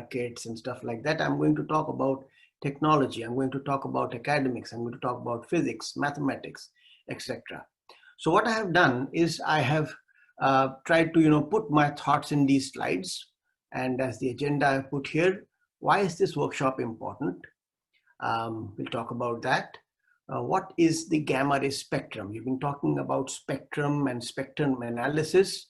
kits and stuff like that. I'm going to talk about technology. I'm going to talk about academics. I'm going to talk about physics, mathematics, etc. So what I have done is I have tried to put my thoughts in these slides, and as the agenda I put here, why is this workshop important? We'll talk about that. What is the gamma ray spectrum? We've been talking about spectrum and spectrum analysis.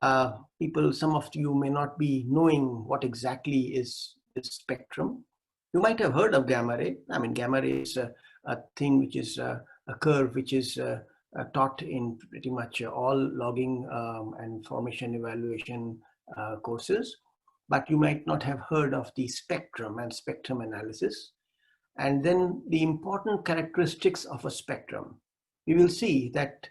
Some of you may not be knowing what exactly is spectrum. You might have heard of gamma ray. I mean, gamma ray is a thing which is a curve which is taught in pretty much all logging and formation evaluation courses. But you might not have heard of the spectrum and spectrum analysis. And then the important characteristics of a spectrum. We will see that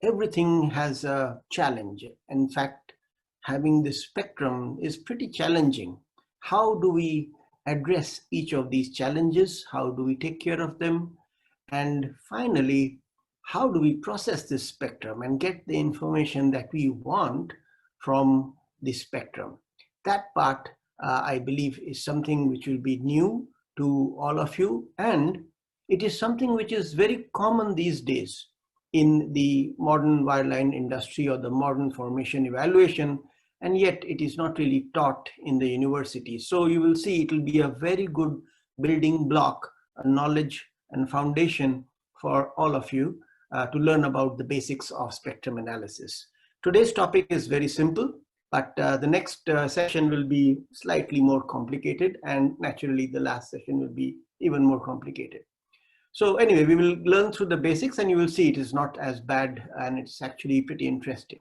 everything has a challenge. In fact, having this spectrum is pretty challenging. How do we address each of these challenges? How do we take care of them? And finally, how do we process this spectrum and get the information that we want from the spectrum? That part, I believe, is something which will be new to all of you, and it is something which is very common these days in the modern wireline industry or the modern formation evaluation, and yet it is not really taught in the university. So you will see it will be a very good building block, a knowledge and foundation for all of you to learn about the basics of spectrum analysis. Today's topic is very simple, but the next session will be slightly more complicated, and naturally the last session will be even more complicated. So anyway, we will learn through the basics, and you will see it is not as bad, and it's actually pretty interesting.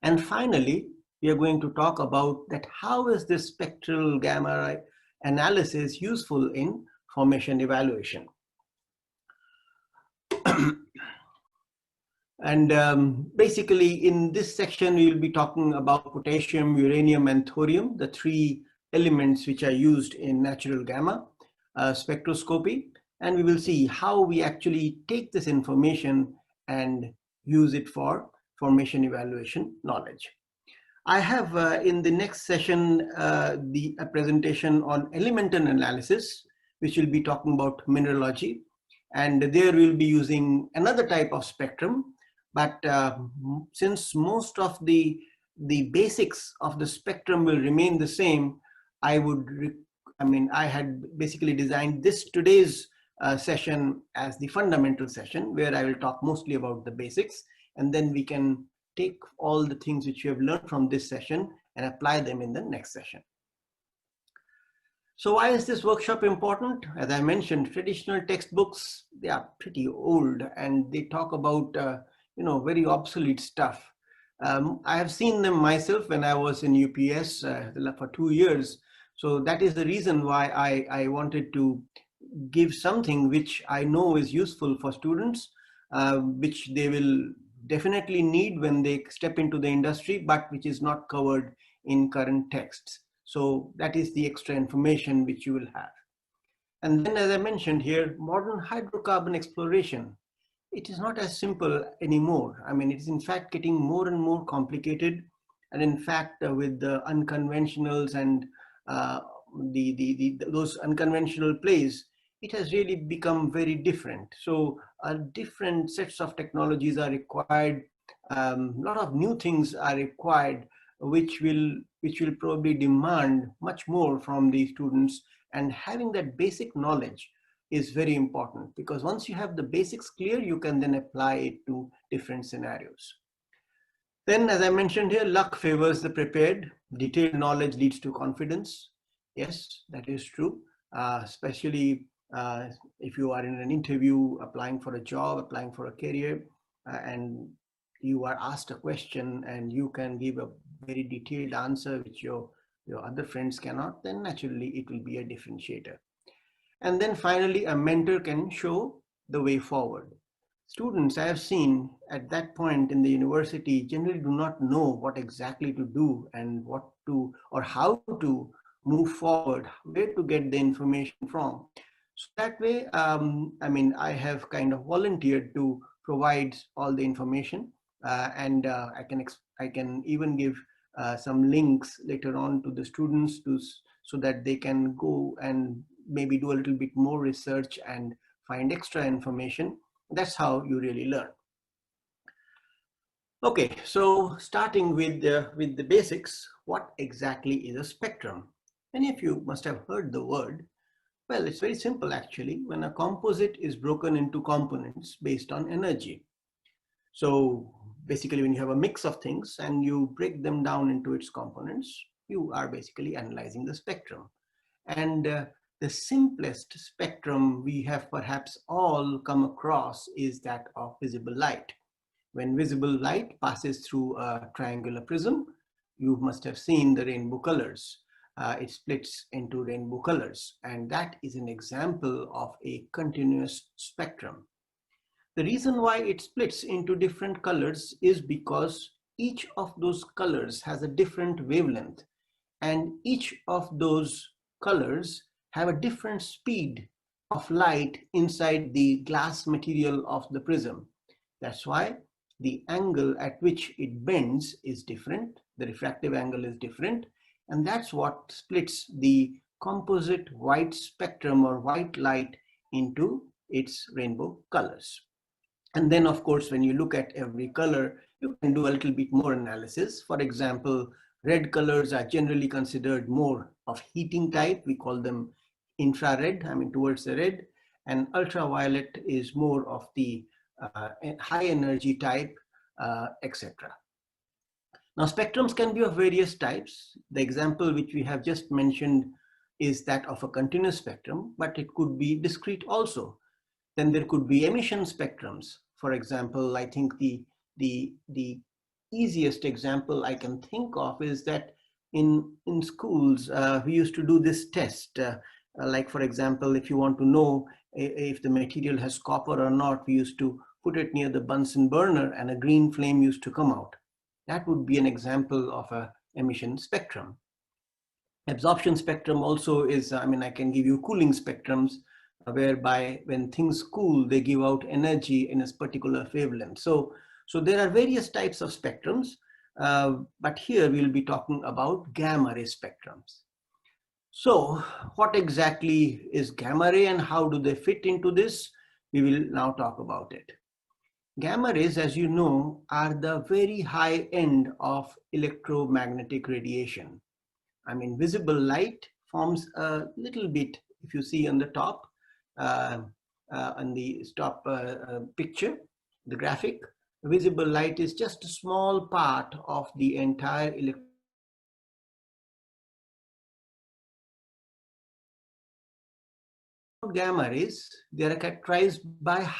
And finally, we are going to talk about that how is this spectral gamma analysis useful in formation evaluation. And basically in this section, we will be talking about potassium, uranium, and thorium, the three elements which are used in natural gamma spectroscopy. And we will see how we actually take this information and use it for formation evaluation knowledge. I have in the next session a presentation on elemental analysis, which will be talking about mineralogy. And there we'll be using another type of spectrum. But since most of the basics of the spectrum will remain the same, I had basically designed today's session as the fundamental session, where I will talk mostly about the basics, and then we can take all the things which you have learned from this session and apply them in the next session. So why is this workshop important? As I mentioned, traditional textbooks, they are pretty old, and they talk about very obsolete stuff. I have seen them myself when I was in UPS for 2 years. So that is the reason why I wanted to give something which I know is useful for students, which they will definitely need when they step into the industry, but which is not covered in current texts. So that is the extra information which you will have. And then, as I mentioned here, modern hydrocarbon exploration. It is not as simple anymore. I mean, it is in fact getting more and more complicated. And in fact, with the unconventionals and those unconventional plays, it has really become very different. So different sets of technologies are required. A lot of new things are required, which will probably demand much more from the students. And having that basic knowledge is very important, because once you have the basics clear, you can then apply it to different scenarios. Then, as I mentioned here, luck favors the prepared. Detailed knowledge leads to confidence. Yes, that is true, especially if you are in an interview, applying for a job, applying for a career, and you are asked a question and you can give a very detailed answer which your other friends cannot, then naturally it will be a differentiator. And then finally, a mentor can show the way forward. Students I have seen at that point in the university generally do not know what exactly to do and what to or how to move forward, where to get the information from. So that way, I have kind of volunteered to provide all the information, and I can even give some links later on to the students so that they can go and maybe do a little bit more research and find extra information. That's how you really learn. Okay, so starting with the basics, what exactly is a spectrum? Many of you must have heard the word. Well, it's very simple actually. When a composite is broken into components based on energy. So basically when you have a mix of things and you break them down into its components, you are basically analyzing the spectrum. And the simplest spectrum we have perhaps all come across is that of visible light. When visible light passes through a triangular prism, you must have seen the rainbow colors. It splits into rainbow colors, and that is an example of a continuous spectrum. The reason why it splits into different colors is because each of those colors has a different wavelength, and each of those colors have a different speed of light inside the glass material of the prism. That's why the angle at which it bends is different, the refractive angle is different, and that's what splits the composite white spectrum or white light into its rainbow colors. And then of course, when you look at every color, you can do a little bit more analysis. For example, red colors are generally considered more of heating type. We call them infrared, towards the red, and ultraviolet is more of the high energy type, etc. Now, spectrums can be of various types. The example which we have just mentioned is that of a continuous spectrum, but it could be discrete also. Then there could be emission spectrums. For example, I think the easiest example I can think of is that in schools, we used to do this test. Like for example, if you want to know if the material has copper or not, we used to put it near the Bunsen burner and a green flame used to come out. That would be an example of a emission spectrum. Absorption spectrum also is, I can give you cooling spectrums, whereby when things cool, they give out energy in a particular wavelength. So there are various types of spectrums, but here we'll be talking about gamma ray spectrums. So what exactly is gamma ray and how do they fit into this? We will now talk about it. Gamma rays, as you know, are the very high end of electromagnetic radiation. Visible light forms a little bit, if you see on the top, on the top picture, the graphic, visible light is just a small part of the entire gamma rays. They are characterized by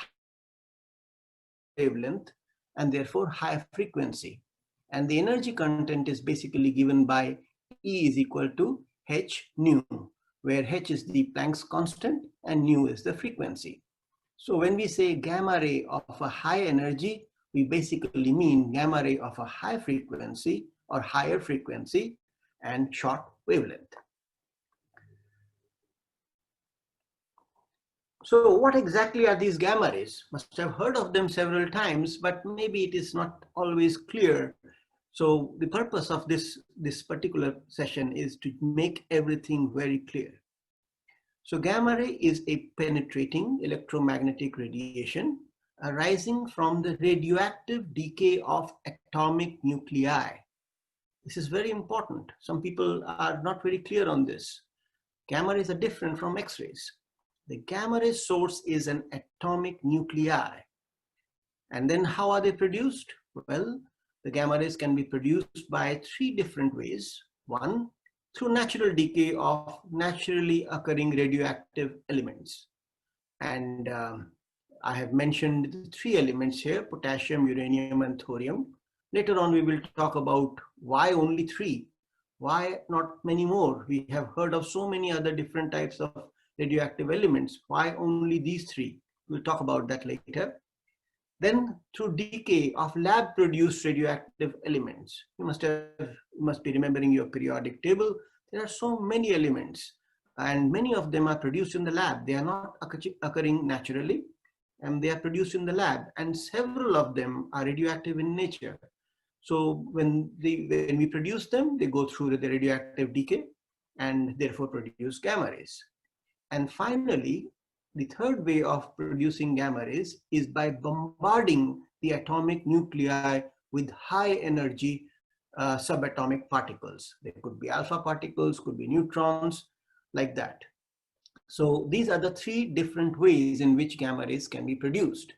wavelength and therefore high frequency. And the energy content is basically given by E is equal to h nu, where h is the Planck's constant and nu is the frequency. So when we say gamma ray of a high energy, we basically mean gamma ray of a high frequency or higher frequency and short wavelength. So what exactly are these gamma rays? Must have heard of them several times, but maybe it is not always clear. So the purpose of this particular session is to make everything very clear. So gamma ray is a penetrating electromagnetic radiation arising from the radioactive decay of atomic nuclei. This is very important. Some people are not very clear on this. Gamma rays are different from X-rays. The gamma ray source is an atomic nuclei. And then how are they produced? Well, the gamma rays can be produced by three different ways. One, through natural decay of naturally occurring radioactive elements. And I have mentioned the three elements here, potassium, uranium, and thorium. Later on, we will talk about why only three, why not many more. We have heard of so many other different types of radioactive elements. Why only these three? We'll talk about that later. Then through decay of lab-produced radioactive elements. You must be remembering your periodic table. There are so many elements and many of them are produced in the lab. They are not occurring naturally and they are produced in the lab, and several of them are radioactive in nature. So when we produce them, they go through the radioactive decay and therefore produce gamma rays. And finally, the third way of producing gamma rays is by bombarding the atomic nuclei with high energy subatomic particles. They could be alpha particles, could be neutrons, like that. So these are the three different ways in which gamma rays can be produced.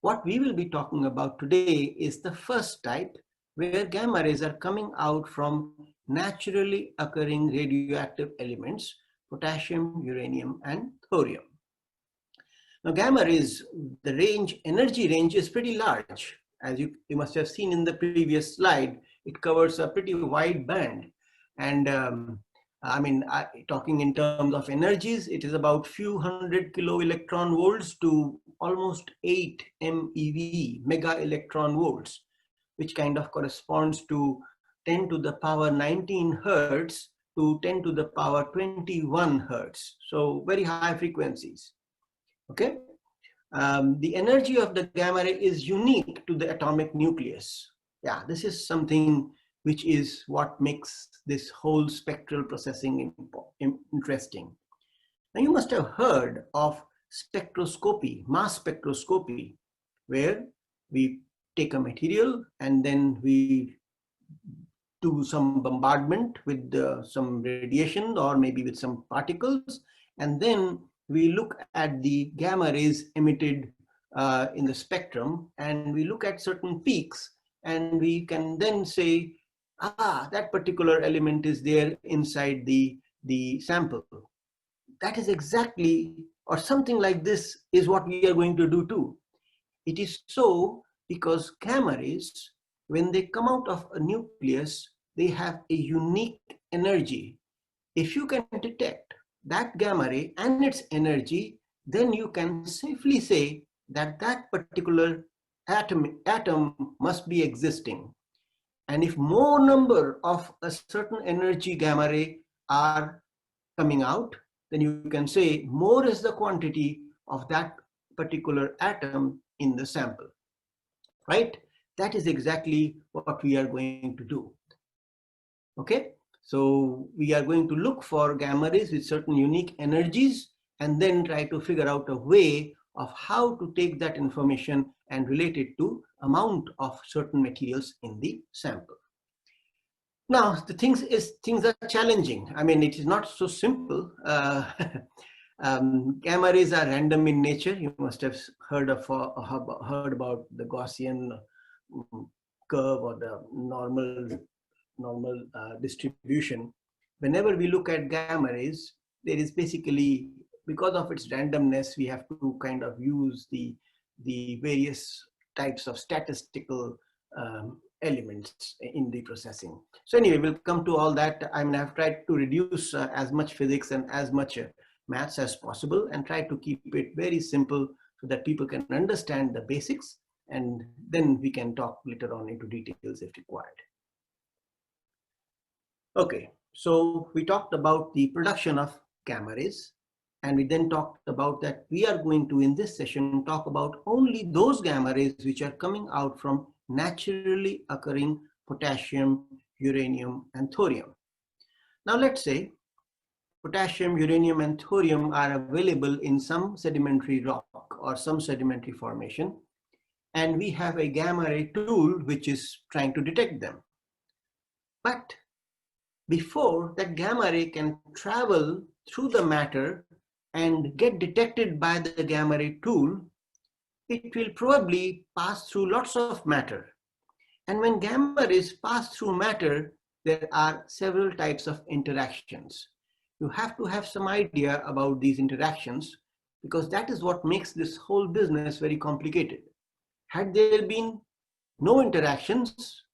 What we will be talking about today is the first type, where gamma rays are coming out from naturally occurring radioactive elements, potassium, uranium, and thorium. Now, gamma rays, the energy range is pretty large. As you must have seen in the previous slide, it covers a pretty wide band. And talking in terms of energies, it is about few hundred kilo electron volts to almost 8 MeV, mega electron volts, which kind of corresponds to 10 to the power 19 hertz to 10 to the power 21 hertz. So very high frequencies. Okay. The energy of the gamma ray is unique to the atomic nucleus. Yeah, this is something which is what makes this whole spectral processing interesting. Now, you must have heard of spectroscopy, mass spectroscopy, where we take a material and then we do some bombardment with some radiation or maybe with some particles, and then we look at the gamma rays emitted in the spectrum, and we look at certain peaks, and we can then say, that particular element is there inside the sample. That is exactly, or something like this is what we are going to do too. It is so because gamma rays, when they come out of a nucleus, they have a unique energy. If you can detect that gamma ray and its energy, then you can safely say that that particular atom must be existing. And if more number of a certain energy gamma ray are coming out, then you can say more is the quantity of that particular atom in the sample, right? That is exactly what we are going to do. Okay, so we are going to look for gamma rays with certain unique energies and then try to figure out a way of how to take that information and relate it to amount of certain materials in the sample. Now, the things are challenging. I mean, it is not so simple. Gamma rays are random in nature. You must have heard about the Gaussian curve or the normal distribution. Whenever we look at gamma rays, there is basically, because of its randomness, we have to kind of use the various types of statistical elements in the processing. So anyway, we'll come to all that. I mean, I've tried to reduce as much physics and as much maths as possible and try to keep it very simple so that people can understand the basics, and then we can talk later on into details if required. Okay, so we talked about the production of gamma rays, and we then talked about that we are going to, in this session, talk about only those gamma rays which are coming out from naturally occurring potassium, uranium, and thorium. Now let's say potassium, uranium, and thorium are available in some sedimentary rock or some sedimentary formation, and we have a gamma ray tool which is trying to detect them. But before that gamma ray can travel through the matter and get detected by the gamma ray tool, it will probably pass through lots of matter. And when gamma rays pass through matter, there are several types of interactions. You have to have some idea about these interactions because that is what makes this whole business very complicated. Had there been no interactions,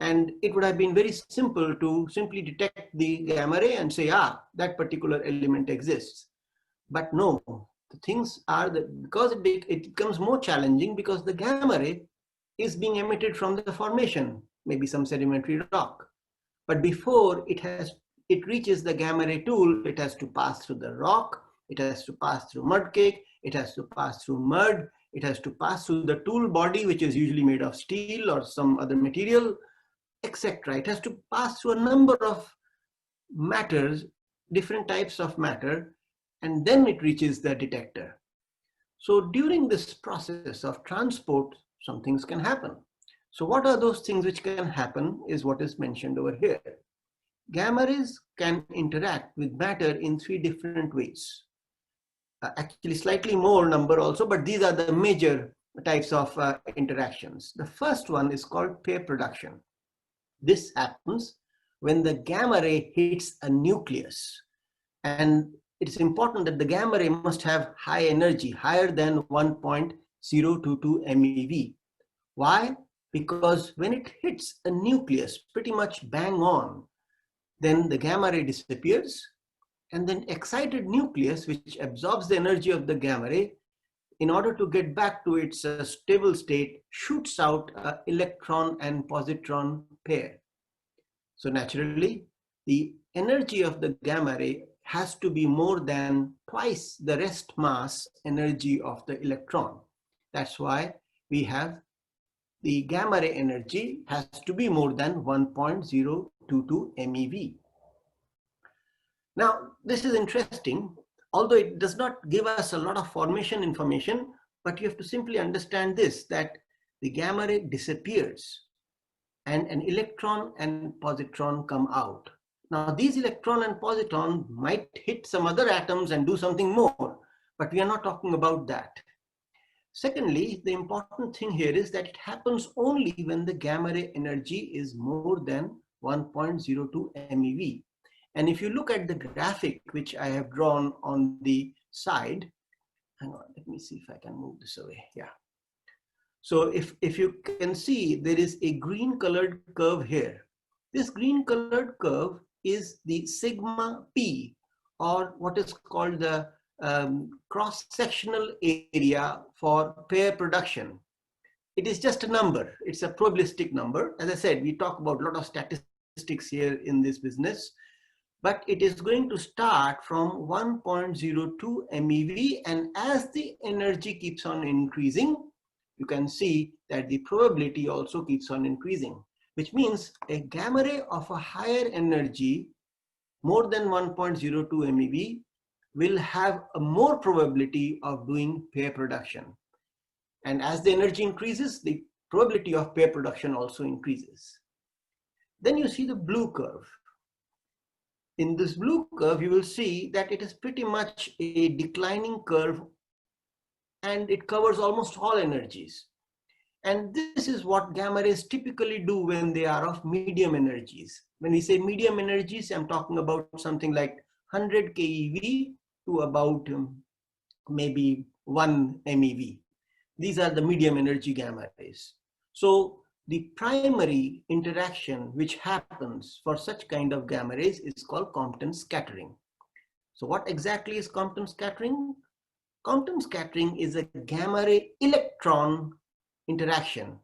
and it would have been very simple to simply detect the gamma ray and say, that particular element exists. But no, the things are that because it becomes more challenging because the gamma ray is being emitted from the formation, maybe some sedimentary rock. But before it reaches the gamma ray tool, it has to pass through the rock, it has to pass through mud cake, it has to pass through mud, it has to pass through the tool body, which is usually made of steel or some other material, etc. It has to pass through a number of matters different types of matter, and then it reaches the detector. So during this process of transport, some things can happen. So what are those things which can happen is what is mentioned over here. Gamma rays can interact with matter in 3 different ways. Actually slightly more number also, but these are the major types of interactions. The first one is called pair production. This happens when the gamma ray hits a nucleus. And it's important that the gamma ray must have high energy, higher than 1.022 MeV. Why? Because when it hits a nucleus pretty much bang on, then the gamma ray disappears, and then excited nucleus, which absorbs the energy of the gamma ray, in order to get back to its stable state, shoots out an electron and positron pair. So naturally, the energy of the gamma ray has to be more than twice the rest mass energy of the electron. That's why we have the gamma ray energy has to be more than 1.022 MeV. Now, this is interesting, although it does not give us a lot of formation information, but you have to simply understand this, that the gamma ray disappears and an electron and positron come out. Now, these electron and positron might hit some other atoms and do something more, but we are not talking about that. Secondly, the important thing here is that it happens only when the gamma ray energy is more than 1.02 MeV. And if you look at the graphic which I have drawn on the side, hang on, let me see if I can move this away. Yeah. So if you can see, there is a green colored curve here. This green colored curve is the sigma p, or what is called the cross-sectional area for pair production. It is just a number. It's a probabilistic number. As I said, we talk about a lot of statistics here in this business, but it is going to start from 1.02 MeV, and as the energy keeps on increasing, you can see that the probability also keeps on increasing, which means a gamma ray of a higher energy, more than 1.02 MeV, will have a more probability of doing pair production. And as the energy increases, the probability of pair production also increases. Then you see the blue curve. In this blue curve, you will see that it is pretty much a declining curve, and it covers almost all energies. And this is what gamma rays typically do when they are of medium energies. When we say medium energies, I'm talking about something like 100 keV to about maybe 1 MeV. These are the medium energy gamma rays. So the primary interaction which happens for such kind of gamma rays is called Compton scattering. So what exactly is Compton scattering? Compton scattering is a gamma ray electron interaction.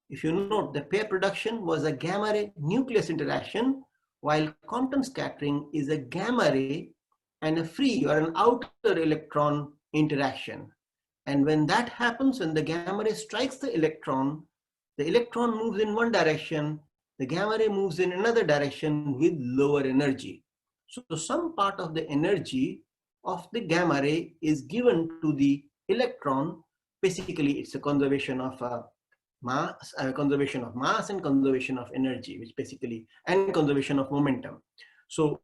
If you note, the pair production was a gamma ray nucleus interaction, while Compton scattering is a gamma ray and a free or an outer electron interaction. And when that happens, when the gamma ray strikes the electron moves in one direction, the gamma ray moves in another direction with lower energy. So some part of the energy of the gamma ray is given to the electron. Basically, it's a conservation of mass and conservation of energy, which basically, and conservation of momentum. So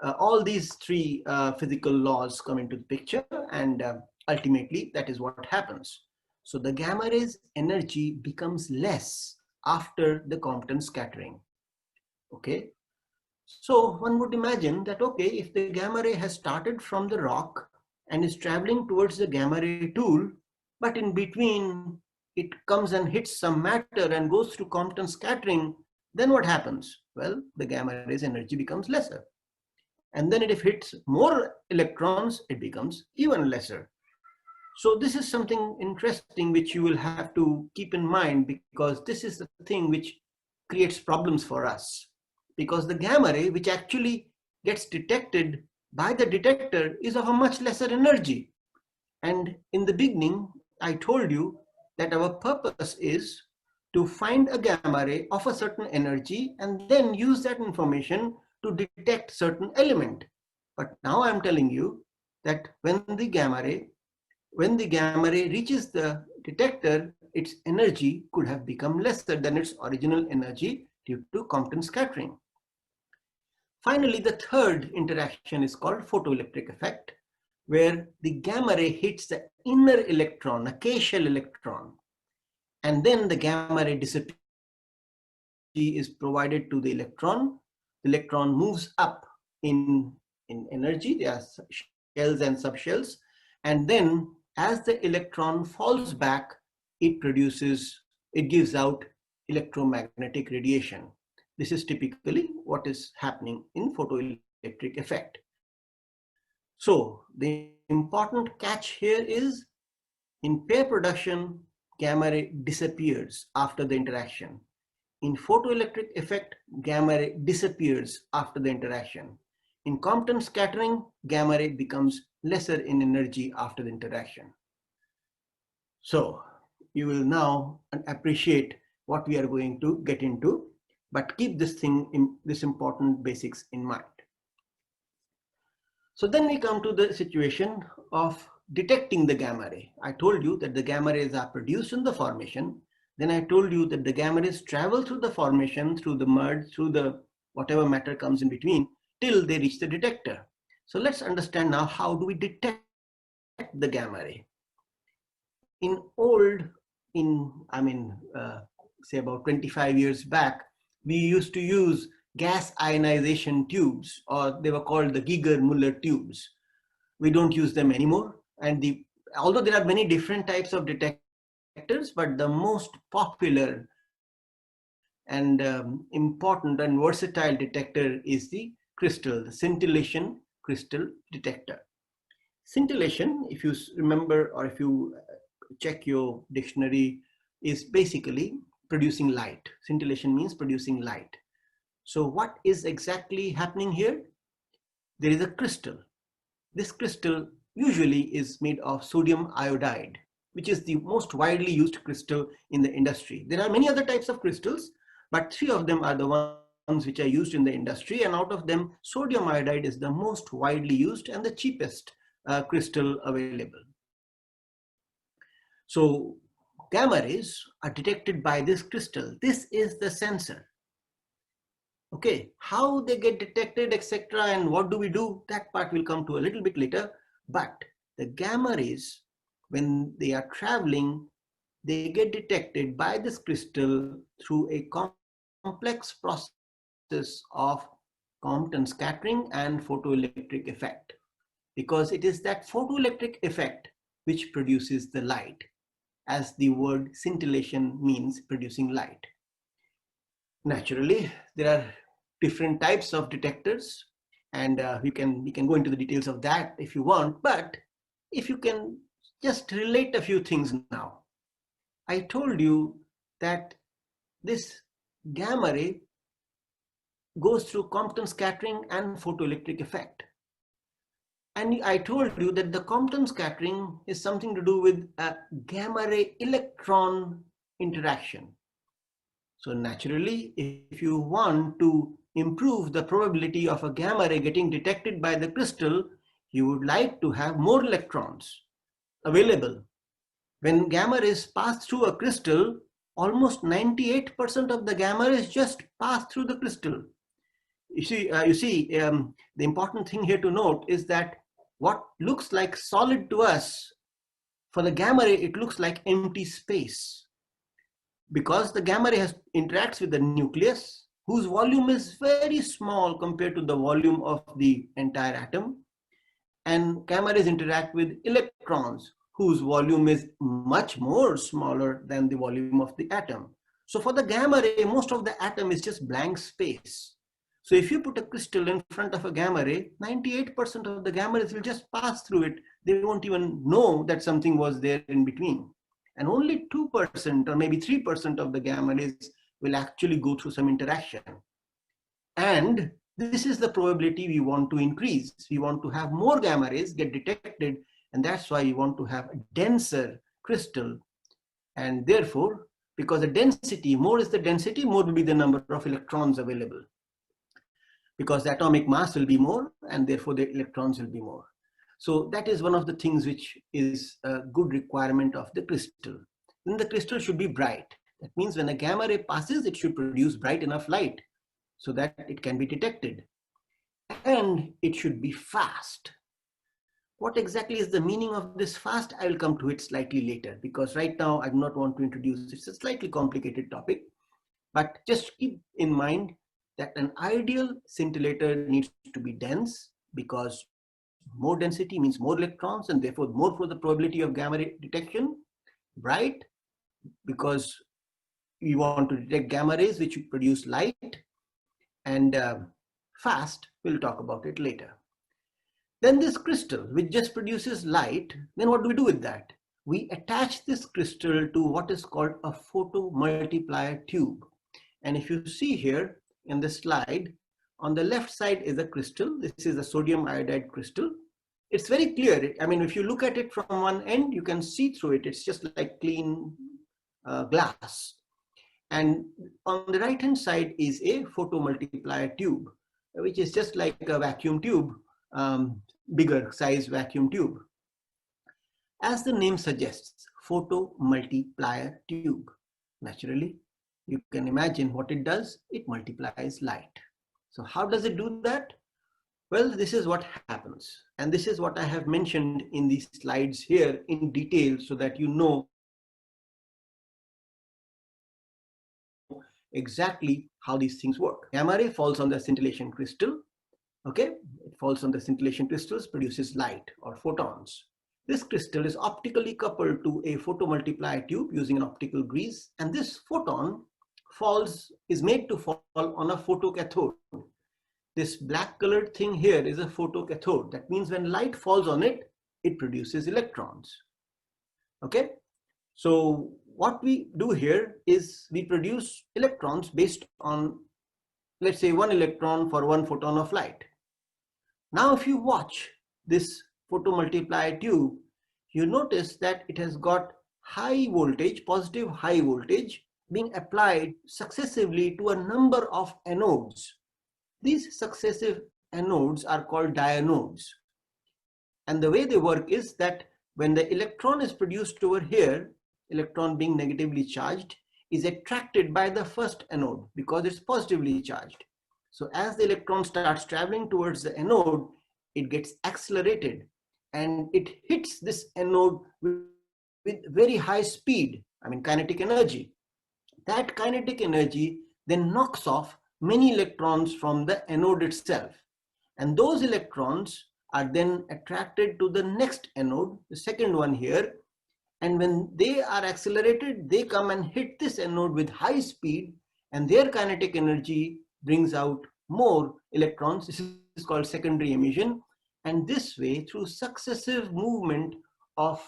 all these three physical laws come into the picture, and ultimately that is what happens. So the gamma ray's energy becomes less after the Compton scattering. Okay. So one would imagine that, okay, if the gamma ray has started from the rock and is traveling towards the gamma ray tool, but in between it comes and hits some matter and goes through Compton scattering, then what happens? Well, the gamma ray's energy becomes lesser. And then if it hits more electrons, it becomes even lesser. So this is something interesting which you will have to keep in mind, because this is the thing which creates problems for us. Because the gamma ray, which actually gets detected by the detector, is of a much lesser energy. And in the beginning, I told you that our purpose is to find a gamma ray of a certain energy and then use that information to detect certain element. But now I'm telling you that when the gamma ray reaches the detector, its energy could have become lesser than its original energy due to Compton scattering. Finally, the third interaction is called photoelectric effect, where the gamma ray hits the inner electron, a K-shell electron, and then the gamma ray disappears. Energy is provided to the electron. The electron moves up in energy. There are shells and subshells. And then as the electron falls back, it gives out electromagnetic radiation. This is typically what is happening in photoelectric effect. So the important catch here is, in pair production, gamma ray disappears after the interaction. In photoelectric effect, gamma ray disappears after the interaction. In Compton scattering, gamma ray becomes lesser in energy after the interaction. So you will now appreciate what we are going to get into, but keep this important basics in mind. So then we come to the situation of detecting the gamma ray. I told you that the gamma rays are produced in the formation. Then I told you that the gamma rays travel through the formation, through the mud, through the whatever matter comes in between, till they reach the detector. So let's understand now, how do we detect the gamma ray? Say about 25 years back, we used to use gas ionization tubes, or they were called the Geiger-Müller tubes. We don't use them anymore. And although there are many different types of detectors, but the most popular and important and versatile detector is the scintillation crystal detector. Scintillation, if you remember, or if you check your dictionary, is basically producing light. Scintillation means producing light. So what is exactly happening here? There is a crystal. This crystal usually is made of sodium iodide, which is the most widely used crystal in the industry. There are many other types of crystals, but 3 of them are the ones which are used in the industry, and out of them, sodium iodide is the most widely used and the cheapest crystal available. So gamma rays are detected by this crystal. This is the sensor. Okay, how they get detected, etc., and what do we do, that part will come to a little bit later. But the gamma rays, when they are traveling, they get detected by this crystal through a complex process of Compton scattering and photoelectric effect, because it is that photoelectric effect which produces the light, as the word scintillation means producing light. Naturally, there are different types of detectors, and we can go into the details of that if you want, but if you can just relate a few things now. I told you that this gamma ray goes through Compton scattering and photoelectric effect. And I told you that the Compton scattering is something to do with a gamma ray electron interaction. So naturally, if you want to improve the probability of a gamma ray getting detected by the crystal, you would like to have more electrons available. When gamma rays pass through a crystal, almost 98% of the gamma rays just pass through the crystal. You see, the important thing here to note is that what looks like solid to us, for the gamma ray, it looks like empty space. Because the gamma ray interacts with the nucleus, whose volume is very small compared to the volume of the entire atom. And gamma rays interact with electrons, whose volume is much more smaller than the volume of the atom. So for the gamma ray, most of the atom is just blank space. So if you put a crystal in front of a gamma ray, 98% of the gamma rays will just pass through it. They won't even know that something was there in between. And only 2% or maybe 3% of the gamma rays will actually go through some interaction. And this is the probability we want to increase. We want to have more gamma rays get detected, and that's why we want to have a denser crystal. And therefore, because the density, more is the density, more will be the number of electrons available. because the atomic mass will be more and therefore the electrons will be more. So that is one of the things which is a good requirement of the crystal. Then the crystal should be bright. That means when a gamma ray passes, it should produce bright enough light so that it can be detected. And it should be fast. What exactly is the meaning of this fast? I will come to it slightly later, because right now I do not want to introduce, it's a slightly complicated topic, but just keep in mind that an ideal scintillator needs to be dense, because more density means more electrons and therefore more for the probability of gamma ray detection. Bright, because you want to detect gamma rays which produce light, and fast, we'll talk about it later. Then this crystal, which just produces light, then what do we do with that? We attach this crystal to what is called a photomultiplier tube. And if you see here in the slide, on the left side is a crystal. This is a sodium iodide crystal. It's very clear. I mean, if you look at it from one end, you can see through it. It's just like clean glass. And on the right hand side is a photomultiplier tube, which is just like a vacuum tube, bigger size vacuum tube. As the name suggests, photomultiplier tube. Naturally, you can imagine what it does. It multiplies light. So how does it do that? Well, this is what happens. And this is what I have mentioned in these slides here in detail so that you know exactly how these things work. Gamma ray falls on the scintillation crystal. Okay, it falls on the scintillation crystals, produces light or photons. This crystal is optically coupled to a photomultiplier tube using an optical grease, and this photon is made to fall on a photocathode. This black colored thing here is a photocathode. That means when light falls on it, it produces electrons. Okay, so what we do here is we produce electrons based on, let's say, 1 electron for 1 photon of light. Now, if you watch this photomultiplier tube, you notice that it has got high voltage, positive high voltage, being applied successively to a number of anodes. These successive anodes are called dionodes. And the way they work is that when the electron is produced over here, electron being negatively charged, is attracted by the first anode because it's positively charged. So as the electron starts traveling towards the anode, it gets accelerated and it hits this anode with very high speed, I mean kinetic energy. That kinetic energy then knocks off many electrons from the anode itself. And those electrons are then attracted to the next anode, the second one here. And when they are accelerated, they come and hit this anode with high speed, and their kinetic energy brings out more electrons. This is called secondary emission. And this way, through successive movement of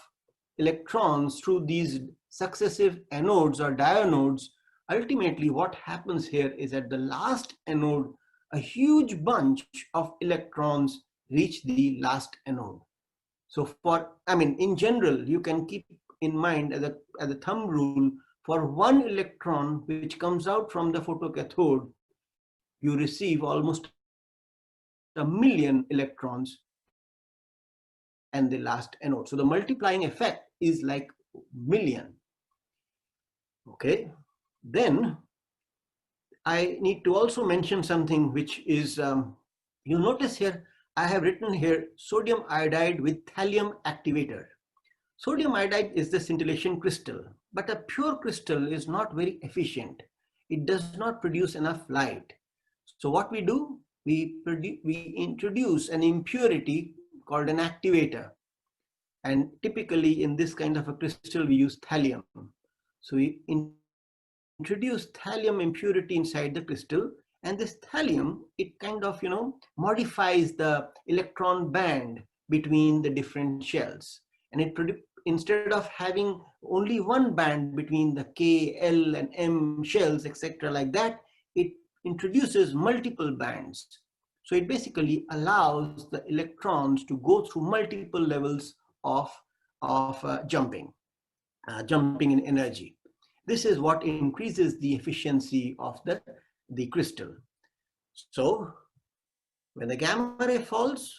electrons through these successive anodes or dionodes, ultimately what happens here is at the last anode, a huge bunch of electrons reach the last anode. So in general, you can keep in mind as a thumb rule, for 1 electron which comes out from the photocathode, you receive almost 1,000,000 electrons and the last anode. So the multiplying effect is like million. Okay, then I need to also mention something which is, you'll notice here, I have written here sodium iodide with thallium activator. Sodium iodide is the scintillation crystal, but a pure crystal is not very efficient. It does not produce enough light. So what we do, we introduce an impurity called an activator. And typically in this kind of a crystal, we use thallium. So we introduce thallium impurity inside the crystal, and this thallium, it kind of, modifies the electron band between the different shells. And it instead of having only one band between the K, L, and M shells, etc., like that, it introduces multiple bands. So it basically allows the electrons to go through multiple levels of jumping in energy. This is what increases the efficiency of the crystal. So When the gamma ray falls,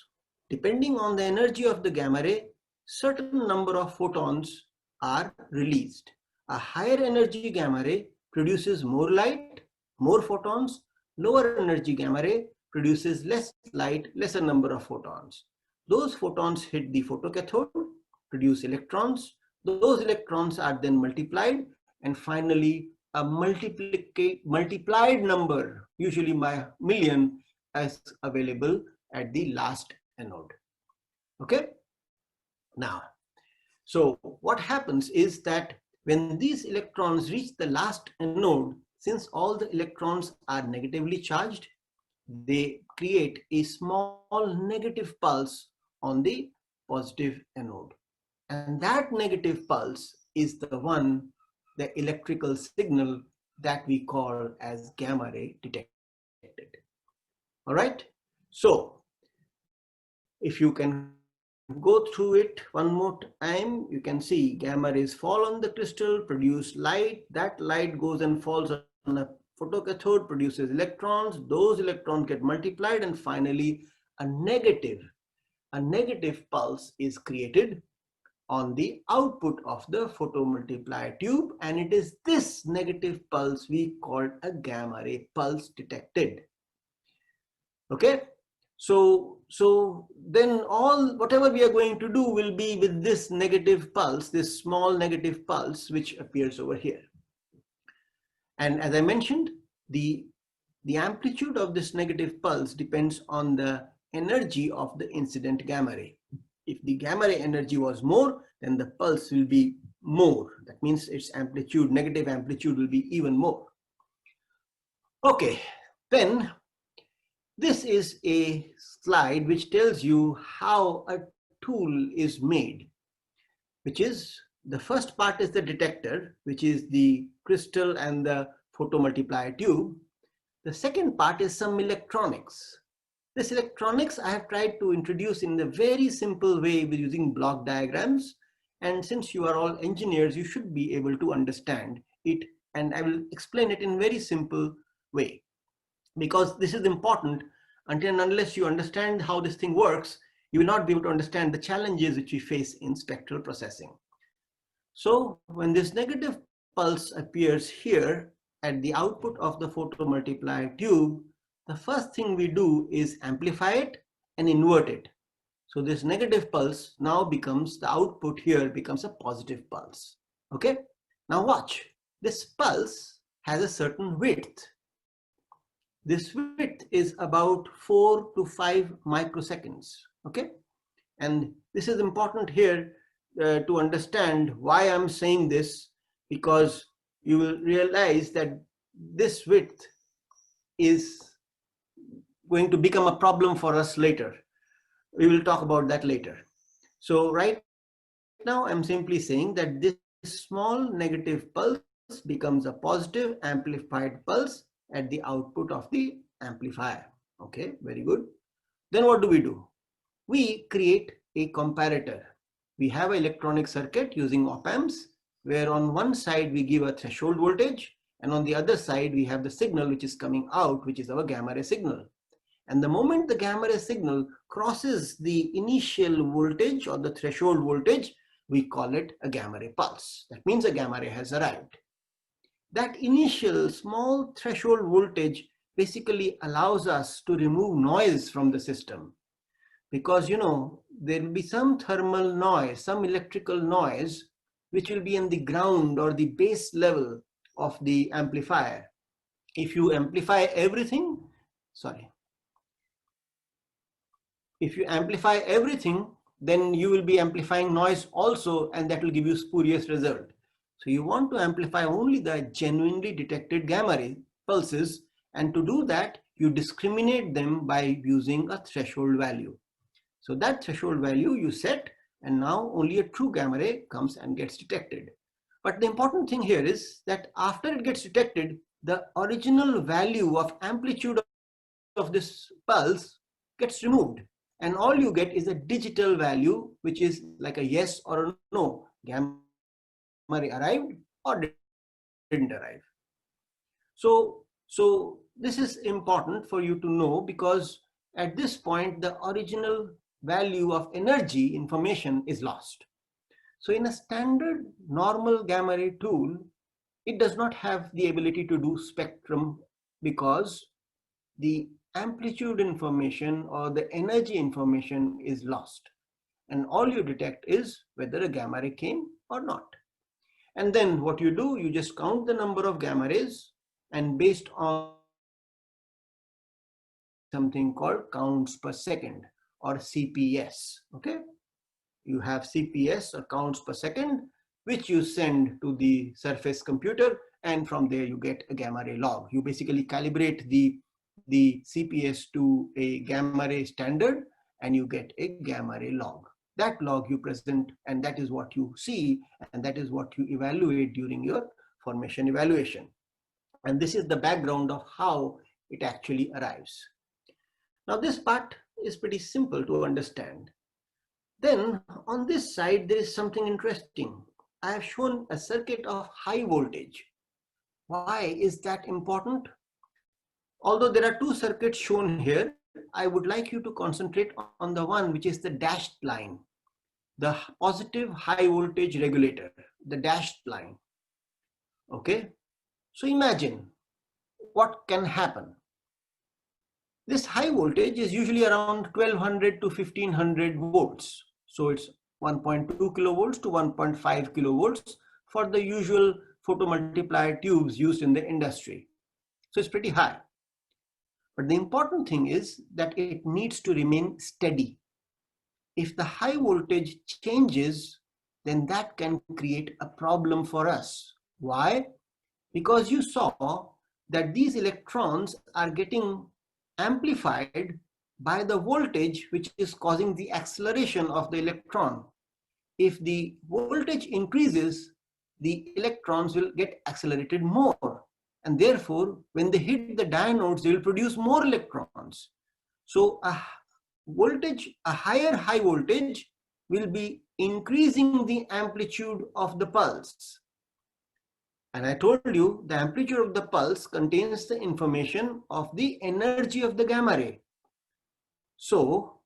depending on the energy of the gamma ray, certain number of photons are released. A higher energy gamma ray produces more light, more photons. Lower energy gamma ray produces less light, lesser number of photons. Those photons hit the photocathode, produce electrons. Those electrons are then multiplied, and finally a multiplied number, usually by million, is available at the last anode. Okay. Now, so what happens is that when these electrons reach the last anode, since all the electrons are negatively charged, they create a small negative pulse on the positive anode. And that negative pulse is the one, the electrical signal that we call as gamma ray detected. All right. So if you can go through it one more time, you can see gamma rays fall on the crystal, produce light. That light goes and falls on a photocathode, produces electrons. Those electrons get multiplied, and finally a negative pulse is created on the output of the photomultiplier tube, and it is this negative pulse we call a gamma ray pulse detected. Okay. So then whatever we are going to do will be with this negative pulse, this small negative pulse which appears over here. And as I mentioned, the amplitude of this negative pulse depends on the energy of the incident gamma ray. If the gamma ray energy was more, then the pulse will be more. That means its amplitude, negative amplitude, will be even more. Okay, then this is a slide which tells you how a tool is made, which is the first part is the detector, which is the crystal and the photomultiplier tube. The second part is some electronics. This electronics I have tried to introduce in a very simple way with using block diagrams. And since you are all engineers, you should be able to understand it. And I will explain it in a very simple way, because this is important. Until and unless you understand how this thing works, you will not be able to understand the challenges which we face in spectral processing. So when this negative pulse appears here at the output of the photomultiplier tube, the first thing we do is amplify it and invert it. So this negative pulse now becomes, the output here becomes a positive pulse. Okay. Now watch, this pulse has a certain width. This width is about 4 to 5 microseconds. Okay. And this is important here to understand why I'm saying this, because you will realize that this width is going to become a problem for us later. We will talk about that later. So right now I'm simply saying that this small negative pulse becomes a positive amplified pulse at the output of the amplifier. Okay, very good. Then what do? We create a comparator. We have an electronic circuit using op-amps, where on one side we give a threshold voltage, and on the other side we have the signal which is coming out, which is our gamma ray signal. And the moment the gamma ray signal crosses the initial voltage or the threshold voltage, we call it a gamma ray pulse. That means a gamma ray has arrived. That initial small threshold voltage basically allows us to remove noise from the system, because there will be some thermal noise, some electrical noise, which will be in the ground or the base level of the amplifier. If you amplify everything, then you will be amplifying noise also, and that will give you spurious result. So you want to amplify only the genuinely detected gamma ray pulses, and to do that, you discriminate them by using a threshold value. So that threshold value you set, and now only a true gamma ray comes and gets detected. But the important thing here is that after it gets detected, the original value of amplitude of this pulse gets removed, and all you get is a digital value, which is like a yes or a no. Gamma ray arrived or didn't arrive. So this is important for you to know, because at this point, the original value of energy information is lost. So in a standard normal gamma ray tool, it does not have the ability to do spectrum because the amplitude information or the energy information is lost. And all you detect is whether a gamma ray came or not. And then what you do, you just count the number of gamma rays, and based on something called counts per second or CPS. Okay, you have CPS or counts per second, which you send to the surface computer, and from there you get a gamma ray log. You basically calibrate the CPS to a gamma ray standard, and you get a gamma ray log. That log you present, and that is what you see, and that is what you evaluate during your formation evaluation. And this is the background of how it actually arrives. Now this part is pretty simple to understand. Then on this side, there is something interesting. I have shown a circuit of high voltage. Why is that important? Although there are two circuits shown here, I would like you to concentrate on the one which is the dashed line, the positive high voltage regulator, the dashed line. Okay, so imagine what can happen. This high voltage is usually around 1200 to 1500 volts. So it's 1.2 kilovolts to 1.5 kilovolts for the usual photomultiplier tubes used in the industry. So it's pretty high. But the important thing is that it needs to remain steady. If the high voltage changes, then that can create a problem for us. Why? Because you saw that these electrons are getting amplified by the voltage which is causing the acceleration of the electron. If the voltage increases, the electrons will get accelerated more, and therefore when they hit the diodes, they will produce more electrons. So a higher high voltage will be increasing the amplitude of the pulse. And I told you the amplitude of the pulse contains the information of the energy of the gamma ray. So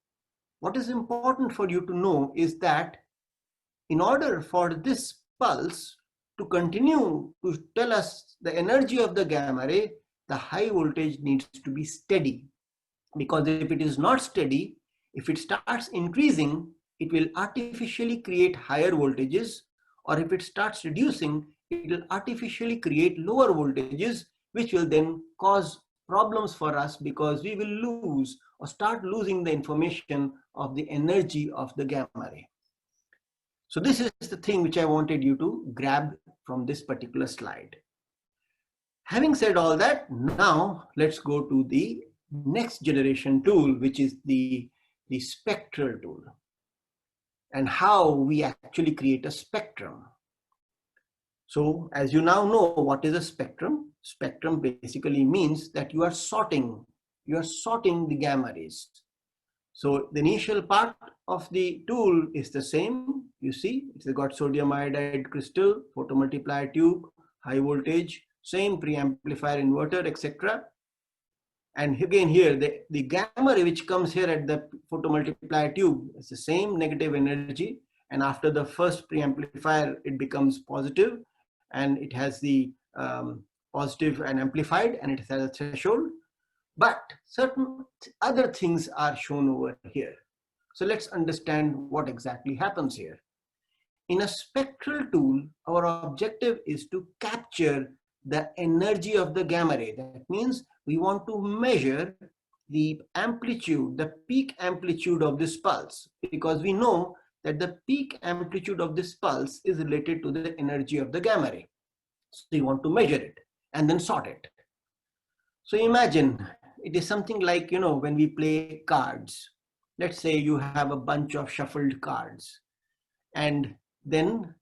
what is important for you to know is that in order for this pulse to continue to tell us the energy of the gamma ray, the high voltage needs to be steady. Because if it is not steady, if it starts increasing, it will artificially create higher voltages, or if it starts reducing, it will artificially create lower voltages, which will then cause problems for us because we will lose or start losing the information of the energy of the gamma ray. So this is the thing which I wanted you to grab from this particular slide. Having said all that, now let's go to the next generation tool, which is the spectral tool, and how we actually create a spectrum. So as you now know what is a spectrum, spectrum basically means that you are sorting the gamma rays. So the initial part of the tool is the same. You see, it's got sodium iodide crystal, photomultiplier tube, high voltage, same preamplifier inverter, etc. And again here, the gamma ray which comes here at the photomultiplier tube is the same negative energy. And after the first preamplifier, it becomes positive, and it has the positive and amplified, and it has a threshold. But certain other things are shown over here. So let's understand what exactly happens here. In a spectral tool, our objective is to capture the energy of the gamma ray. That means we want to measure the amplitude, the peak amplitude of this pulse, because we know that the peak amplitude of this pulse is related to the energy of the gamma ray. So you want to measure it and then sort it. So imagine it is something like, when we play cards. Let's say you have a bunch of shuffled cards, and then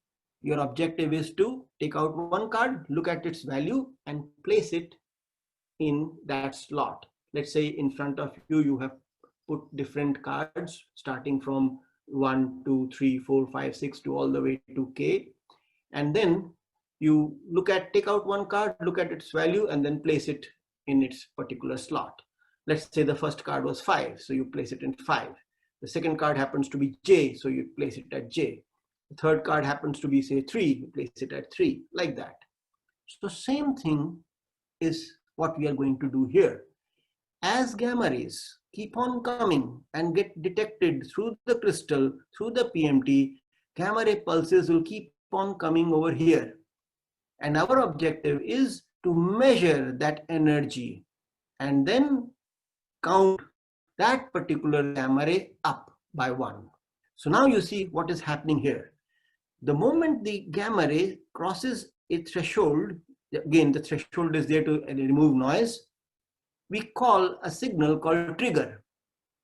your objective is to take out one card, look at its value, and place it in that slot. Let's say in front of you, you have put different cards starting from 1, 2, 3, 4, 5, 6 to all the way to K. And then you take out one card, look at its value, and then place it in its particular slot. Let's say the first card was 5, so you place it in 5. The second card happens to be J, so you place it at J. The third card happens to be, say, 3, you place it at 3, like that. So same thing is what we are going to do here. As gamma rays keep on coming and get detected through the crystal, through the PMT, gamma ray pulses will keep on coming over here. And our objective is to measure that energy and then count that particular gamma ray up by 1. So now you see what is happening here. The moment the gamma ray crosses a threshold, again the threshold is there to remove noise, we call a signal called trigger.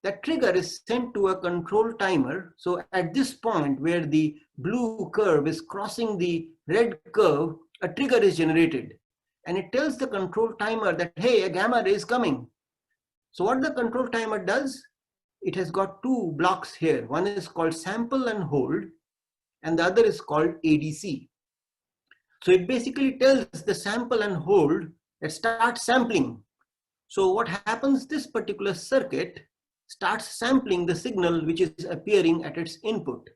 That trigger is sent to a control timer. So at this point where the blue curve is crossing the red curve, a trigger is generated. And it tells the control timer that, hey, a gamma ray is coming. So what the control timer does, it has got two blocks here. One is called sample and hold, and the other is called ADC. So it basically tells the sample and hold that start sampling. So what happens, this particular circuit starts sampling the signal which is appearing at its input.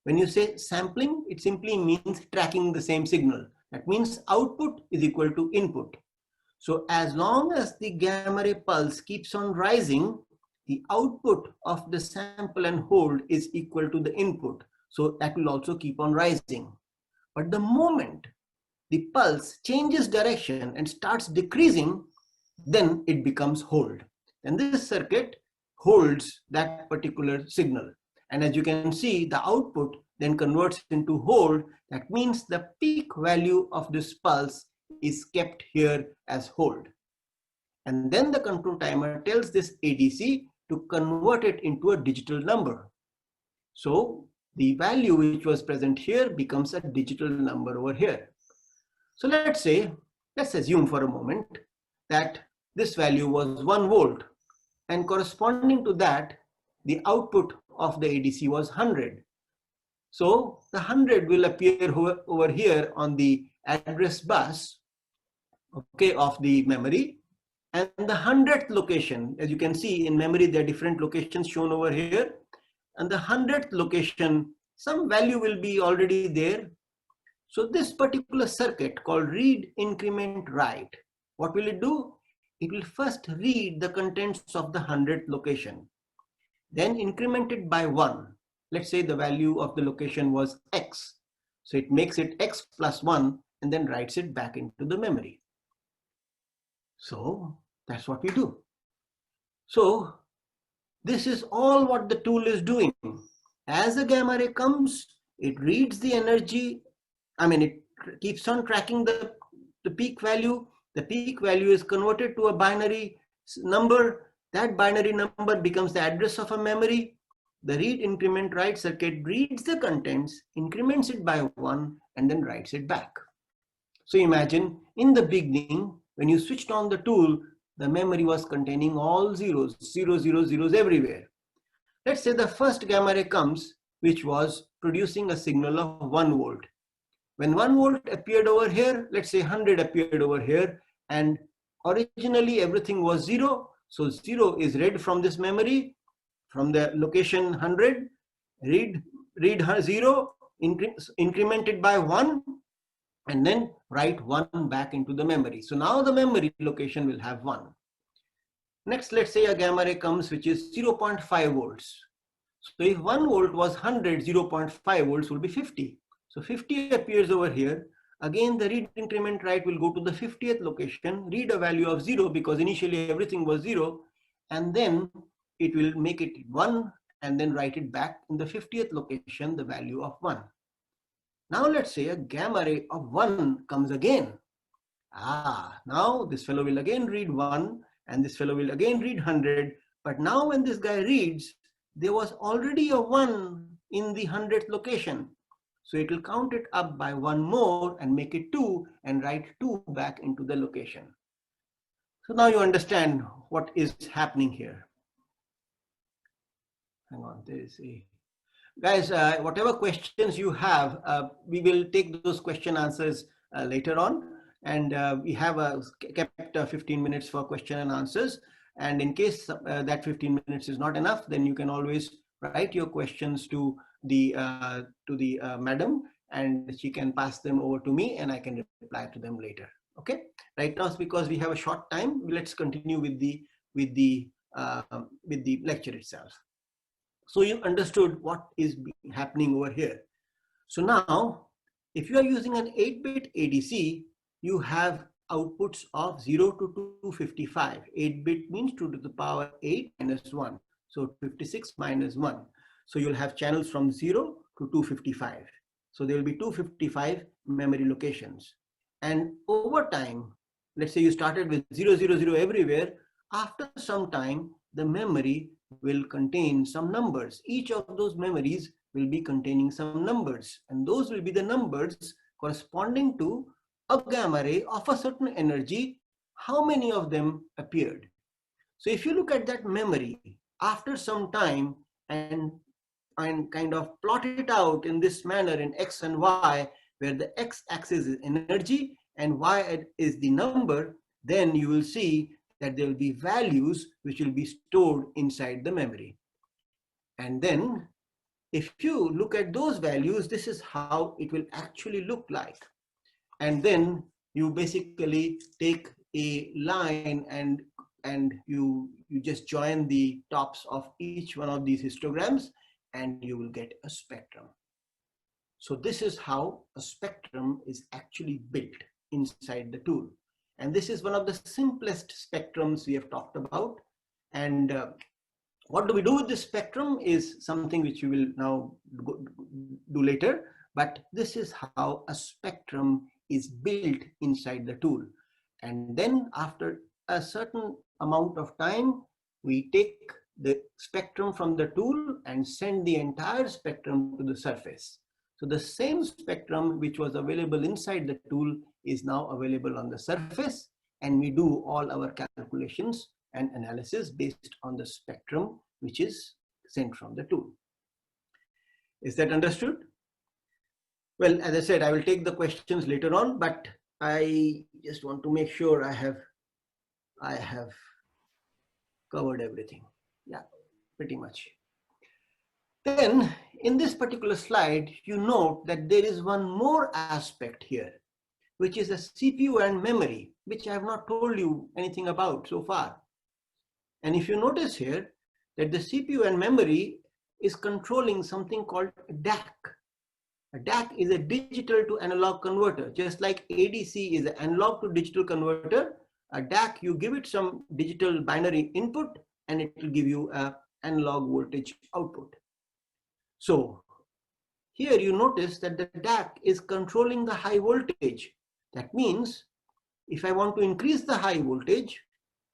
When you say sampling, it simply means tracking the same signal. That means output is equal to input. So as long as the gamma ray pulse keeps on rising, the output of the sample and hold is equal to the input. So that will also keep on rising. But the moment the pulse changes direction and starts decreasing, then it becomes hold. And this circuit holds that particular signal. And as you can see, the output then converts into hold. That means the peak value of this pulse is kept here as hold. And then the control timer tells this ADC to convert it into a digital number. So the value which was present here becomes a digital number over here. So let's assume for a moment that this value was 1 volt, and corresponding to that, the output of the ADC was 100. So the 100 will appear over here on the address bus, okay, of the memory. And the 100th location, as you can see in memory, there are different locations shown over here. And the 100th location, some value will be already there. So this particular circuit called read, increment, write, what will it do? It will first read the contents of the 100th location, then increment it by 1. Let's say the value of the location was X. So it makes it X plus 1 and then writes it back into the memory. So that's what we do. So this is all what the tool is doing. As a gamma ray comes, it reads the energy. It keeps on tracking the peak value. The peak value is converted to a binary number. That binary number becomes the address of a memory. The read, increment, write circuit reads the contents, increments it by 1, and then writes it back. So imagine in the beginning, when you switched on the tool, the memory was containing all zeros, 0, 0, zeros everywhere. Let's say the first gamma ray comes, which was producing a signal of 1 volt. When 1 volt appeared over here, let's say 100 appeared over here, and originally everything was 0. So 0 is read from this memory, from the location 100, read 0, incremented by 1, and then write 1 back into the memory. So now the memory location will have 1. Next, let's say a gamma ray comes which is 0.5 volts. So if 1 volt was 100, 0.5 volts will be 50. So 50 appears over here. Again, the read, increment, write will go to the 50th location, read a value of 0 because initially everything was 0, and then it will make it 1 and then write it back in the 50th location, the value of 1. Now let's say a gamma ray of 1 comes again. Now this fellow will again read 1 and this fellow will again read 100. But now when this guy reads, there was already a 1 in the 100th location. So it will count it up by 1 more and make it 2 and write 2 back into the location. So now you understand what is happening here. Hang on, there is a... Guys, whatever questions you have, we will take those question answers later on. And we have kept 15 minutes for question and answers. And in case that 15 minutes is not enough, then you can always write your questions to the madam, and she can pass them over to me and I can reply to them later. Okay, right now, because we have a short time, let's continue with the lecture itself. So you understood what is happening over here. So now, if you are using an 8-bit ADC, you have outputs of 0 to 255. 8-bit means 2 to the power 8 minus 1. So 56 minus 1. So you'll have channels from 0 to 255. So there will be 255 memory locations. And over time, let's say you started with 0, 0, 0 everywhere. After some time, the memory will contain some numbers. Each of those memories will be containing some numbers, and those will be the numbers corresponding to a gamma ray of a certain energy. How many of them appeared? So if you look at that memory after some time and kind of plot it out in this manner in X and Y, where the X axis is energy and Y is the number, then you will see that there will be values which will be stored inside the memory. And then if you look at those values, this is how it will actually look like. And then you basically take a line and you just join the tops of each one of these histograms and you will get a spectrum. So this is how a spectrum is actually built inside the tool. And this is one of the simplest spectrums we have talked about. And what do we do with this spectrum is something which we will now do later. But this is how a spectrum is built inside the tool. And then after a certain amount of time, we take the spectrum from the tool and send the entire spectrum to the surface. So the same spectrum which was available inside the tool is now available on the surface, and we do all our calculations and analysis based on the spectrum which is sent from the tool. Is that understood? Well, as I said, I will take the questions later on, but I just want to make sure I have covered everything. Yeah, pretty much. Then in this particular slide, you note that there is one more aspect here, which is a CPU and memory, which I have not told you anything about so far. And if you notice here that the CPU and memory is controlling something called a DAC. A DAC is a digital to analog converter. Just like ADC is an analog to digital converter, a DAC, you give it some digital binary input and it will give you an analog voltage output. So here you notice that the DAC is controlling the high voltage. That means if I want to increase the high voltage,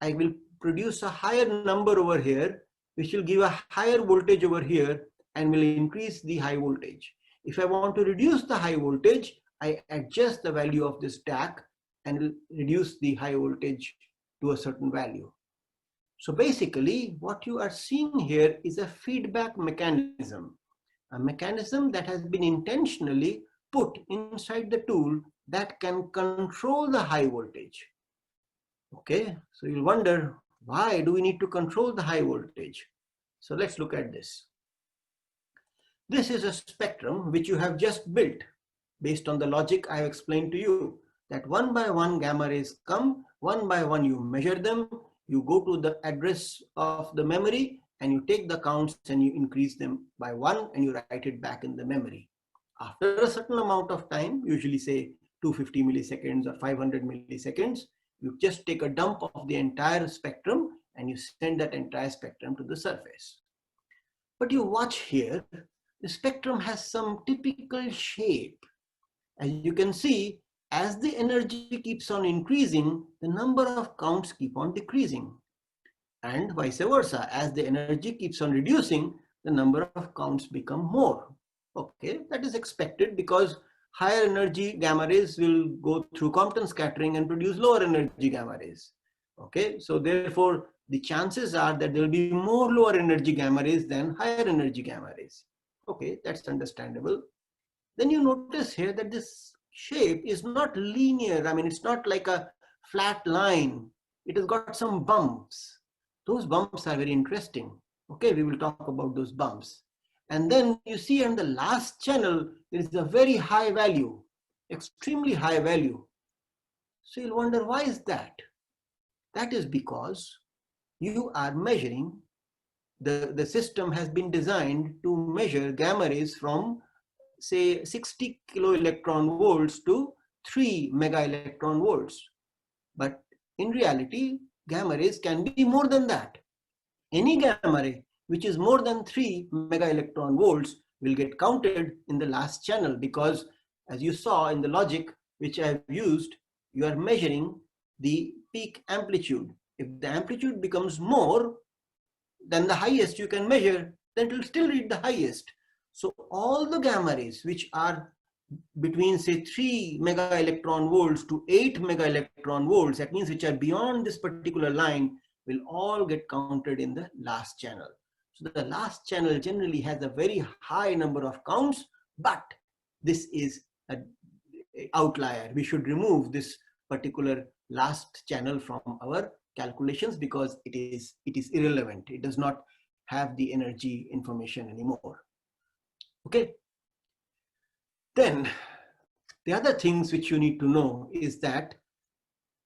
I will produce a higher number over here, which will give a higher voltage over here and will increase the high voltage. If I want to reduce the high voltage, I adjust the value of this DAC and will reduce the high voltage to a certain value. So basically what you are seeing here is a feedback mechanism, a mechanism that has been intentionally put inside the tool that can control the high voltage. Okay, so you'll wonder, why do we need to control the high voltage? So let's look at this. This is a spectrum which you have just built based on the logic I have explained to you, that one by one gamma rays come, one by one you measure them, you go to the address of the memory and you take the counts and you increase them by 1 and you write it back in the memory. After a certain amount of time, usually say 250 milliseconds or 500 milliseconds, you just take a dump of the entire spectrum and you send that entire spectrum to the surface. But you watch here, the spectrum has some typical shape. As you can see, as the energy keeps on increasing, the number of counts keep on decreasing. And vice versa, as the energy keeps on reducing, the number of counts become more. Okay, that is expected because higher energy gamma rays will go through Compton scattering and produce lower energy gamma rays. Okay, so therefore the chances are that there will be more lower energy gamma rays than higher energy gamma rays. Okay, that's understandable. Then you notice here that this shape is not linear. I mean, it's not like a flat line. It has got some bumps. those bumps are very interesting. Okay, we will talk about those bumps. And then you see on the last channel, there is a very high value, extremely high value. So you'll wonder, why is that? That is because you are measuring, the system has been designed to measure gamma rays from say 60 kilo electron volts to 3 mega electron volts. But in reality, gamma rays can be more than that. Any gamma ray which is more than 3 mega electron volts will get counted in the last channel, because as you saw in the logic which I have used, you are measuring the peak amplitude. If the amplitude becomes more than the highest you can measure, then it will still read the highest. So all the gamma rays which are between say 3 mega electron volts to 8 mega electron volts, that means which are beyond this particular line, will all get counted in the last channel. So the last channel generally has a very high number of counts, but this is an outlier. We should remove this particular last channel from our calculations because it is irrelevant. It does not have the energy information anymore. Okay. Then the other things which you need to know is that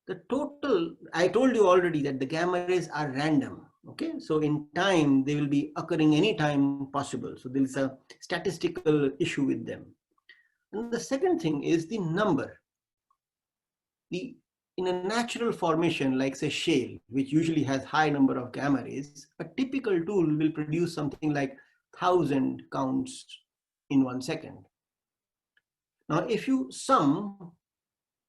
the total, I told you already that the gamma rays are random. Okay, so in time they will be occurring anytime possible. So there is a statistical issue with them. And the second thing is the number. In a natural formation like say shale, which usually has high number of gamma rays, a typical tool will produce something like 1,000 counts in 1 second. Now if you sum,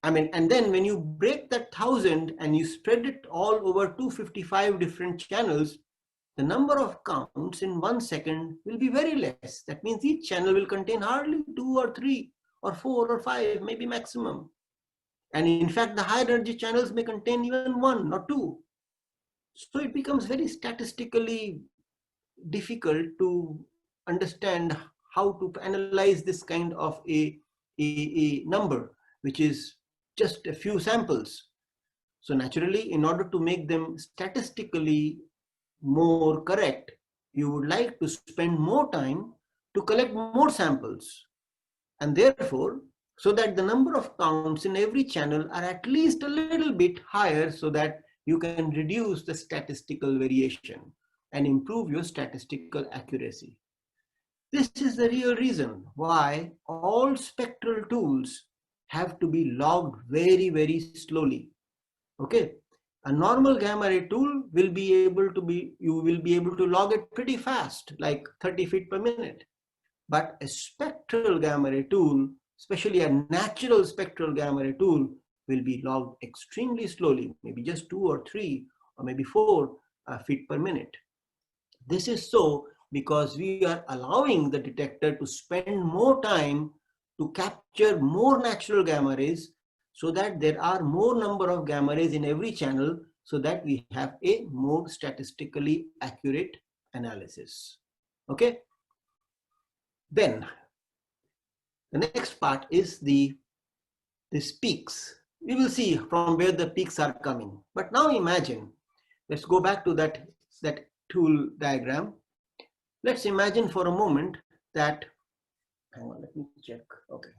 and then when you break that 1,000 and you spread it all over 255 different channels, the number of counts in 1 second will be very less. That means each channel will contain hardly 2 or 3 or 4 or 5, maybe maximum. And in fact, the high energy channels may contain even 1 or 2. So it becomes very statistically difficult to understand how to analyze this kind of a number, which is just a few samples. So naturally, in order to make them statistically more correct, you would like to spend more time to collect more samples. And therefore, so that the number of counts in every channel are at least a little bit higher, so that you can reduce the statistical variation and improve your statistical accuracy. This is the real reason why all spectral tools have to be logged very, very slowly. Okay, a normal gamma ray tool will be able to log it pretty fast, like 30 feet per minute. But a spectral gamma ray tool, especially a natural spectral gamma ray tool, will be logged extremely slowly, maybe just 2 or 3 or maybe 4 feet per minute. This is so because we are allowing the detector to spend more time to capture more natural gamma rays, so that there are more number of gamma rays in every channel, so that we have a more statistically accurate analysis. Okay. Then the next part is these peaks. We will see from where the peaks are coming. But now imagine, let's go back to that tool diagram. Let's imagine for a moment that, hang on, let me check. Okay,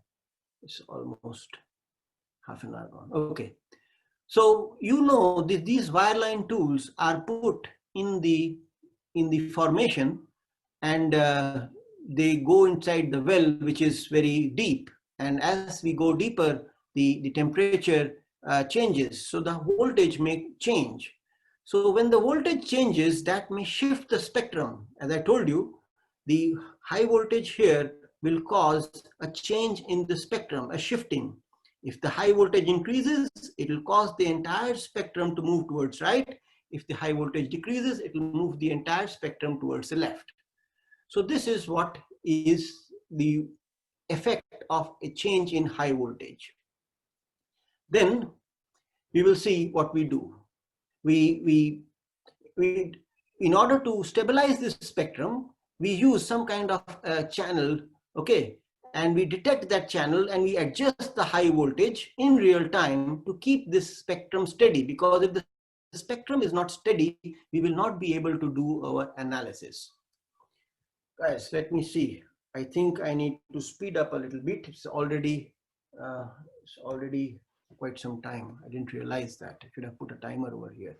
it's almost half an hour gone. Okay, so you know these wireline tools are put in the formation, and they go inside the well, which is very deep. And as we go deeper, the temperature changes, so the voltage may change. So when the voltage changes, that may shift the spectrum. As I told you, the high voltage here will cause a change in the spectrum, a shifting. If the high voltage increases, it will cause the entire spectrum to move towards right. If the high voltage decreases, it will move the entire spectrum towards the left. So this is what is the effect of a change in high voltage. Then we will see what we do. We in order to stabilize this spectrum, we use some kind of channel, okay, and we detect that channel and we adjust the high voltage in real time to keep this spectrum steady, because if the spectrum is not steady, we will not be able to do our analysis. Guys, let me see. I think I need to speed up a little bit. It's already quite some time. I didn't realize that. I should have put a timer over here.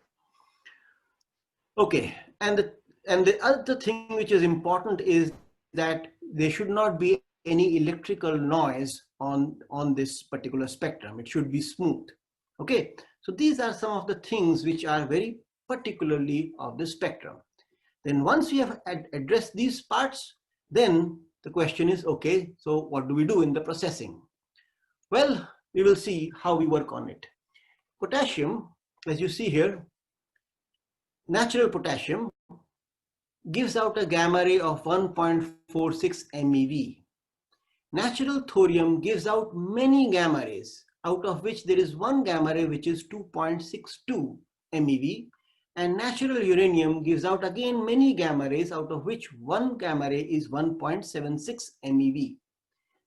Okay, and the other thing which is important is that there should not be any electrical noise on this particular spectrum. It should be smooth. Okay, so these are some of the things which are very particularly of the spectrum. Then once we have addressed these parts, then the question is, okay, so what do we do in the processing? Well, we will see how we work on it. Potassium, as you see here, natural potassium gives out a gamma ray of 1.46 MeV. Natural thorium gives out many gamma rays, out of which there is one gamma ray which is 2.62 MeV, and natural uranium gives out again many gamma rays, out of which one gamma ray is 1.76 MeV.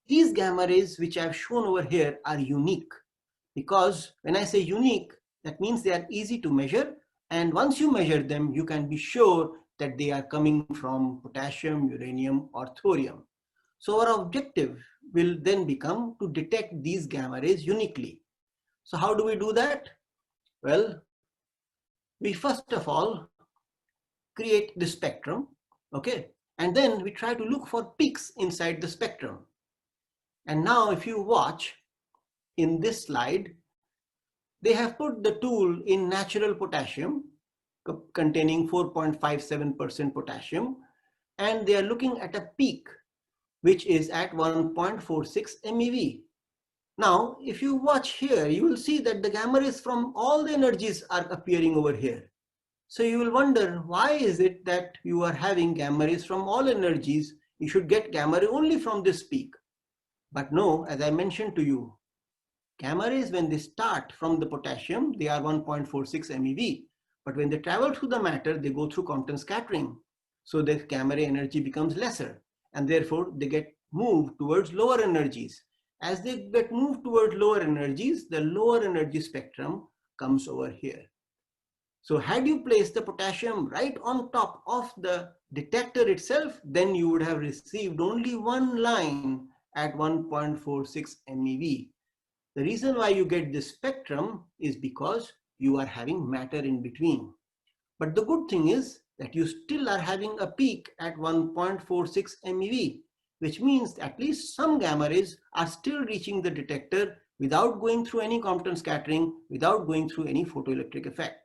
These gamma rays which I have shown over here are unique, because when I say unique, that means they are easy to measure, and once you measure them, you can be sure that they are coming from potassium, uranium, or thorium. So our objective will then become to detect these gamma rays uniquely. So how do we do that? Well, we first of all create the spectrum, okay? And then we try to look for peaks inside the spectrum. And now if you watch in this slide, they have put the tool in natural potassium containing 4.57% potassium, and they are looking at a peak which is at 1.46 MeV. Now, if you watch here, you will see that the gamma rays from all the energies are appearing over here. So you will wonder, why is it that you are having gamma rays from all energies? You should get gamma ray only from this peak. But no, as I mentioned to you, gamma rays, when they start from the potassium, they are 1.46 MeV. But when they travel through the matter, they go through Compton scattering. So the gamma ray energy becomes lesser, and therefore they get moved towards lower energies. As they get moved towards lower energies, the lower energy spectrum comes over here. So had you placed the potassium right on top of the detector itself, then you would have received only one line at 1.46 MeV. The reason why you get this spectrum is because you are having matter in between. But the good thing is that you still are having a peak at 1.46 MeV, which means at least some gamma rays are still reaching the detector without going through any Compton scattering, without going through any photoelectric effect.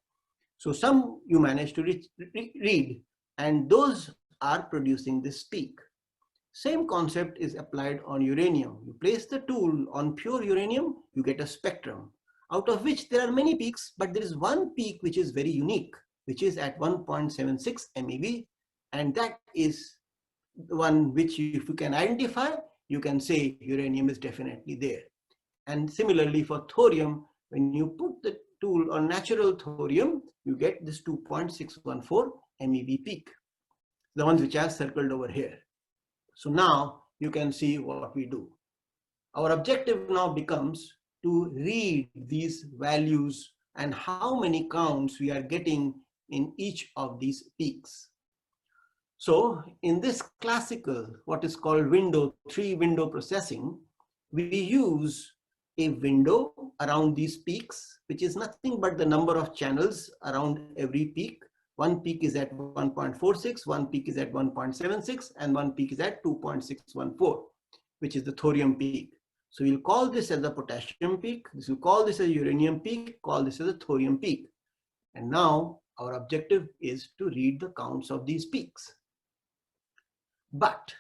So some you manage to read, and those are producing this peak. Same concept is applied on uranium. You place the tool on pure uranium, you get a spectrum, out of which there are many peaks, but there is one peak which is very unique, which is at 1.76 MeV, and that is the one which if you can identify, you can say uranium is definitely there. And similarly for thorium, when you put the tool on natural thorium, you get this 2.614 MeV peak, the ones which I have circled over here. So now you can see what we do. Our objective now becomes to read these values and how many counts we are getting in each of these peaks. So in this classical, what is called three window processing, we use a window around these peaks, which is nothing but the number of channels around every peak. One peak is at 1.46, one peak is at 1.76, and one peak is at 2.614, which is the thorium peak. So we'll call this as the potassium peak, we'll call this as uranium peak, call this as a thorium peak. And now our objective is to read the counts of these peaks. But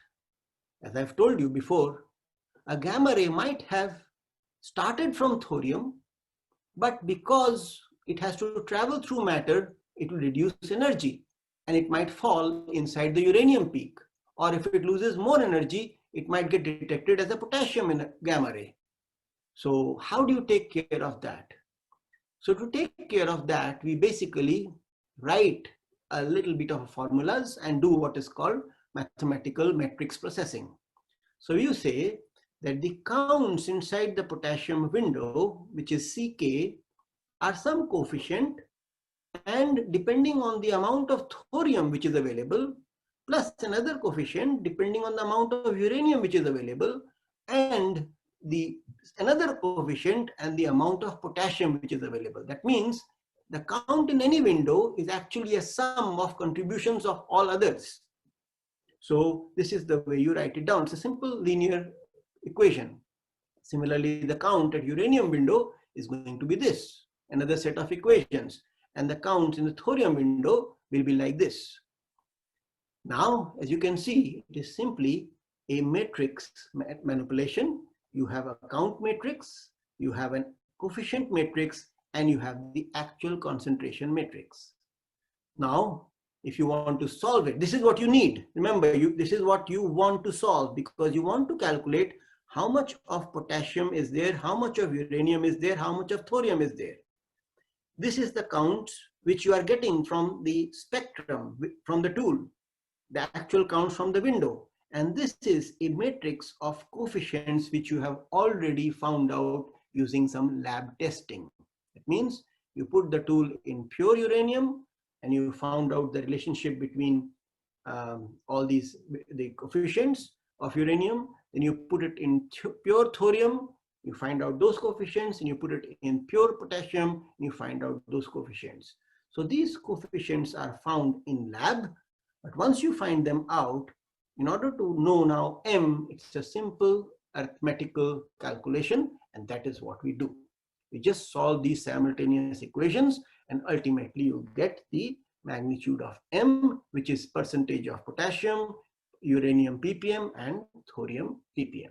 as I've told you before, a gamma ray might have started from thorium, but because it has to travel through matter, it will reduce energy and it might fall inside the uranium peak. Or if it loses more energy, it might get detected as a potassium in a gamma ray. So how do you take care of that? So to take care of that, we basically write a little bit of formulas and do what is called mathematical matrix processing. So you say that the counts inside the potassium window, which is Ck, are some coefficient and depending on the amount of thorium which is available, plus another coefficient depending on the amount of uranium which is available, and the another coefficient and the amount of potassium which is available. That means the count in any window is actually a sum of contributions of all others. So this is the way you write it down. It's a simple linear equation. Similarly, the count at uranium window is going to be this, another set of equations. And the counts in the thorium window will be like this. Now, as you can see, it is simply a matrix manipulation. You have a count matrix, you have a coefficient matrix, and you have the actual concentration matrix. Now, if you want to solve it, this is what you need. Remember, this is what you want to solve, because you want to calculate how much of potassium is there, how much of uranium is there, how much of thorium is there. This is the count which you are getting from the spectrum, from the tool, the actual count from the window. And this is a matrix of coefficients which you have already found out using some lab testing. It means you put the tool in pure uranium and you found out the relationship between all the coefficients of uranium. Then you put it in pure thorium, you find out those coefficients, and you put it in pure potassium, and you find out those coefficients. So these coefficients are found in lab, but once you find them out, in order to know now M, it's a simple arithmetical calculation, and that is what we do. We just solve these simultaneous equations, and ultimately you get the magnitude of M, which is percentage of potassium, uranium ppm, and thorium ppm.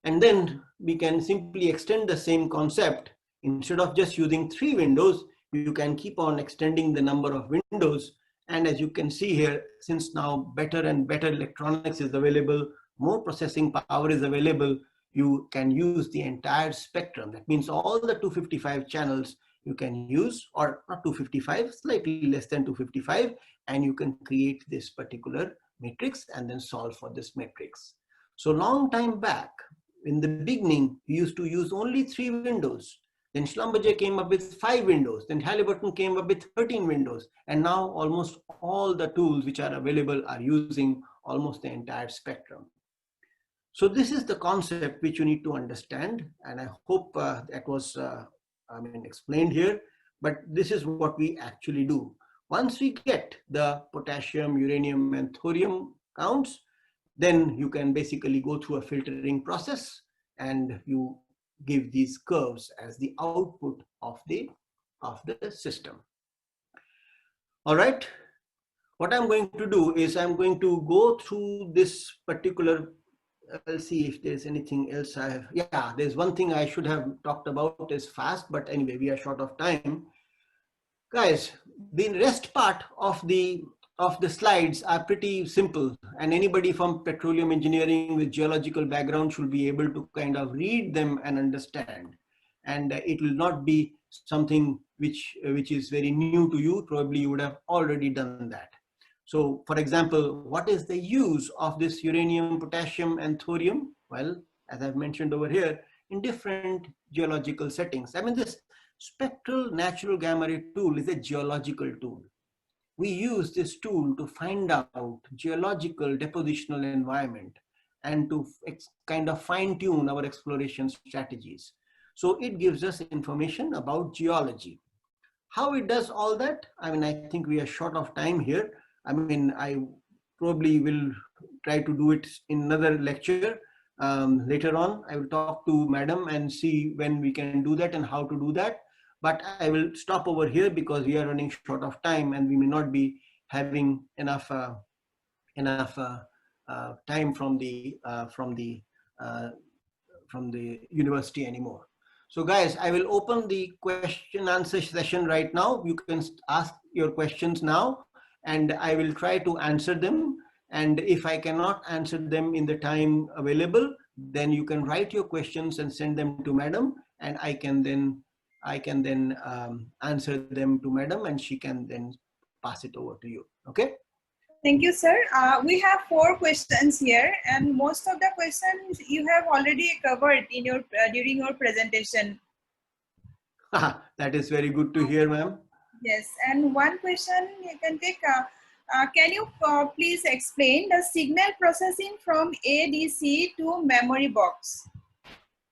And then we can simply extend the same concept. Instead of just using 3 windows, you can keep on extending the number of windows. And as you can see here, since now better and better electronics is available, more processing power is available, you can use the entire spectrum. That means all the 255 channels you can use, or not 255, slightly less than 255, and you can create this particular matrix and then solve for this matrix. So long time back, in the beginning, we used to use only 3 windows. Then Schlumberger came up with 5 windows. Then Halliburton came up with 13 windows. And now almost all the tools which are available are using almost the entire spectrum. So this is the concept which you need to understand. And I hope that was explained here. But this is what we actually do. Once we get the potassium, uranium, and thorium counts, then you can basically go through a filtering process and you give these curves as the output of the system. All right. What I'm going to do is I'm going to go through this particular, I'll see if there's anything else I have. Yeah, there's one thing I should have talked about is fast, but anyway, we are short of time. Guys, the rest part of the slides are pretty simple, and anybody from petroleum engineering with geological background should be able to kind of read them and understand. And it will not be something which is very new to you. Probably you would have already done that. So for example, what is the use of this uranium, potassium, and thorium? Well, as I've mentioned over here, in different geological settings. I mean, this spectral natural gamma ray tool is a geological tool. We use this tool to find out geological depositional environment and to kind of fine tune our exploration strategies. So it gives us information about geology. How it does all that? I mean, I think we are short of time here. I mean, I probably will try to do it in another lecture. Later on, I will talk to madam and see when we can do that and how to do that. But I will stop over here because we are running short of time and we may not be having enough time from the university anymore. So guys, I will open the question answer session right now. You can ask your questions now and I will try to answer them. And if I cannot answer them in the time available, then you can write your questions and send them to madam, and I can then answer them to madam and she can then pass it over to you. Okay. Thank you, sir. We have 4 questions here, and most of the questions you have already covered in your during your presentation. That is very good to hear, ma'am. Yes, and one question you can take. Can you please explain the signal processing from ADC to memory box?